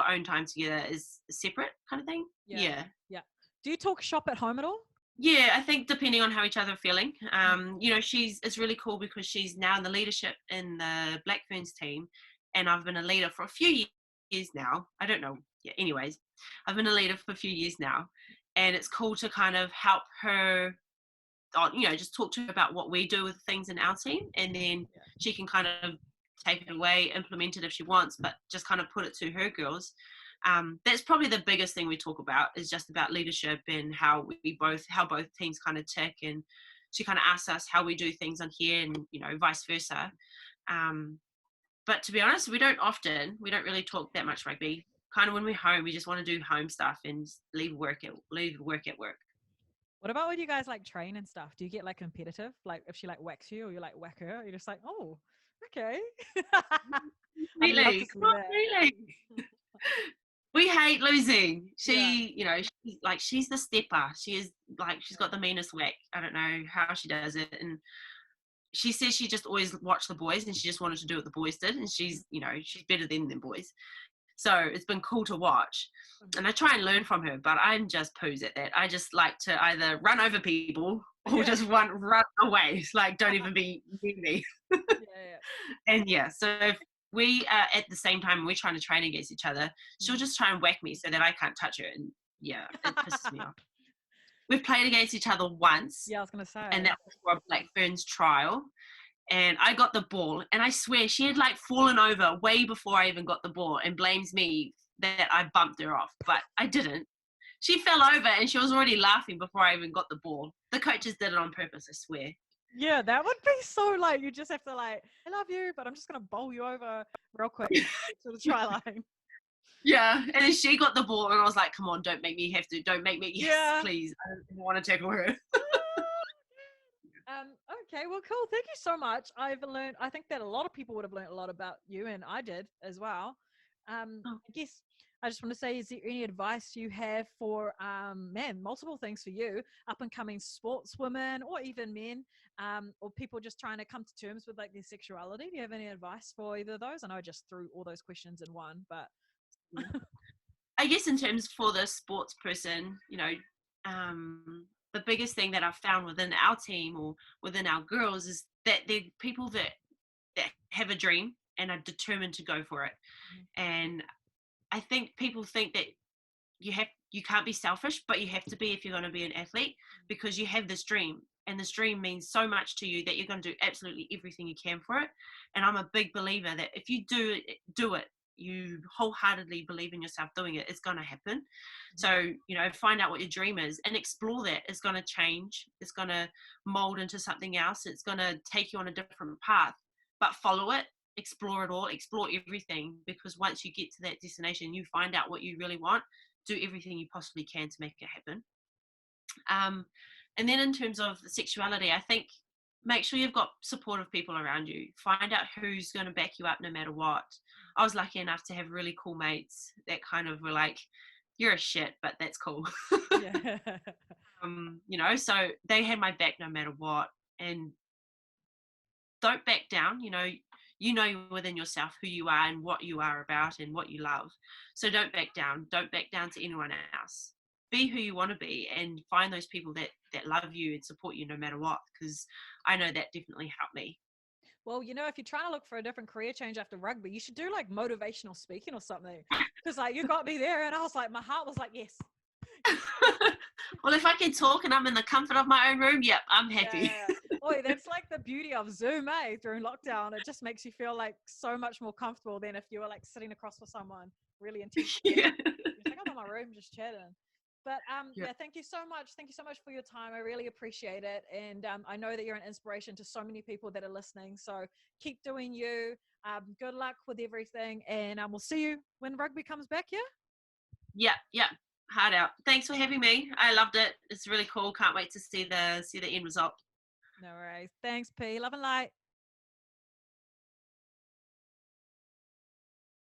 Speaker 2: own time together is separate kind of thing. Yeah.
Speaker 1: Do you talk shop at home at all?
Speaker 2: Yeah, I think depending on how each other are feeling. It's really cool because she's now in the leadership in the Black Ferns team, and I've been a leader for a few years now. I don't know. Yeah, anyways, I've been a leader for a few years now, and it's cool to kind of help her just talk to her about what we do with things in our team, and then she can kind of take it away, implement it if she wants, but just kind of put it to her girls. That's probably the biggest thing we talk about is just about leadership and how both teams kind of tick, and she kind of asks us how we do things on here, and vice versa. But to be honest, we don't really talk that much rugby. Kind of when we're home, we just want to do home stuff and leave work at work.
Speaker 1: What about when you guys train and stuff? Do you get competitive? Like if she whacks you or you whack her, you're just oh, okay. I'd love to see that.
Speaker 2: Really. We hate losing. She's the stepper. She is she's got the meanest whack. I don't know how she does it. And she says she just always watched the boys and she just wanted to do what the boys did. And she's better than them boys. So it's been cool to watch. And I try and learn from her, but I'm just poos at that. I just like to either run over people or just run away. It's don't even be near me. And so if we are at the same time and we're trying to train against each other, she'll just try and whack me so that I can't touch her. And it pisses me off. We've played against each other once.
Speaker 1: Yeah, I was going to say.
Speaker 2: And that was for a Black Ferns trial. And I got the ball, and I swear she had fallen over way before I even got the ball and blames me that I bumped her off, but I didn't. She fell over and she was already laughing before I even got the ball. The coaches did it on purpose, I swear.
Speaker 1: Yeah, that would be so you just have to I love you, but I'm just going to bowl you over real quick to the try line.
Speaker 2: Yeah, and then she got the ball and I was like, come on, don't make me have to, don't make me, yes, please, I don't want to tackle her.
Speaker 1: Okay, well, cool. Thank you so much. I think that a lot of people would have learned a lot about you, and I did as well. I guess I just want to say, is there any advice you have for, multiple things for you, up and coming sportswomen or even men, or people just trying to come to terms with their sexuality? Do you have any advice for either of those? I know I just threw all those questions in one, but.
Speaker 2: I guess in terms for the sports person, the biggest thing that I've found within our team or within our girls is that they're people that have a dream and are determined to go for it. And I think people think that you can't be selfish, but you have to be if you're going to be an athlete, because you have this dream, and this dream means so much to you that you're going to do absolutely everything you can for it. And I'm a big believer that if you do it, you wholeheartedly believe in yourself doing it, it's going to happen. So find out what your dream is and explore that. It's going to change, it's going to mold into something else, it's going to take you on a different path, but follow it, explore it all, explore everything, because once you get to that destination, you find out what you really want, do everything you possibly can to make it happen. And then in terms of the sexuality, I think make sure you've got supportive people around you. Find out who's going to back you up no matter what. I was lucky enough to have really cool mates that kind of were like, you're a shit, but that's cool.
Speaker 1: Yeah.
Speaker 2: So they had my back no matter what. And don't back down. You know within yourself who you are and what you are about and what you love. So don't back down. Don't back down to anyone else. Be who you want to be and find those people that love you and support you no matter what, because I know that definitely helped me.
Speaker 1: Well, if you're trying to look for a different career change after rugby, you should do like motivational speaking or something. Because like you got me there, and I was like, my heart was like, yes.
Speaker 2: Well, if I can talk and I'm in the comfort of my own room, yep, I'm happy.
Speaker 1: Yeah. Boy, that's like the beauty of Zoom, during lockdown. It just makes you feel like so much more comfortable than if you were like sitting across with someone really intense.
Speaker 2: Yeah.
Speaker 1: Just like, I'm in my room just chatting. But
Speaker 2: Yeah.
Speaker 1: thank you so much. Thank you so much for your time. I really appreciate it. And I know that you're an inspiration to so many people that are listening. So keep doing you. Good luck with everything. And we'll see you when rugby comes back, yeah?
Speaker 2: Yeah. Hard out. Thanks for having me. I loved it. It's really cool. Can't wait to see the end result.
Speaker 1: No worries. Thanks, P. Love and light.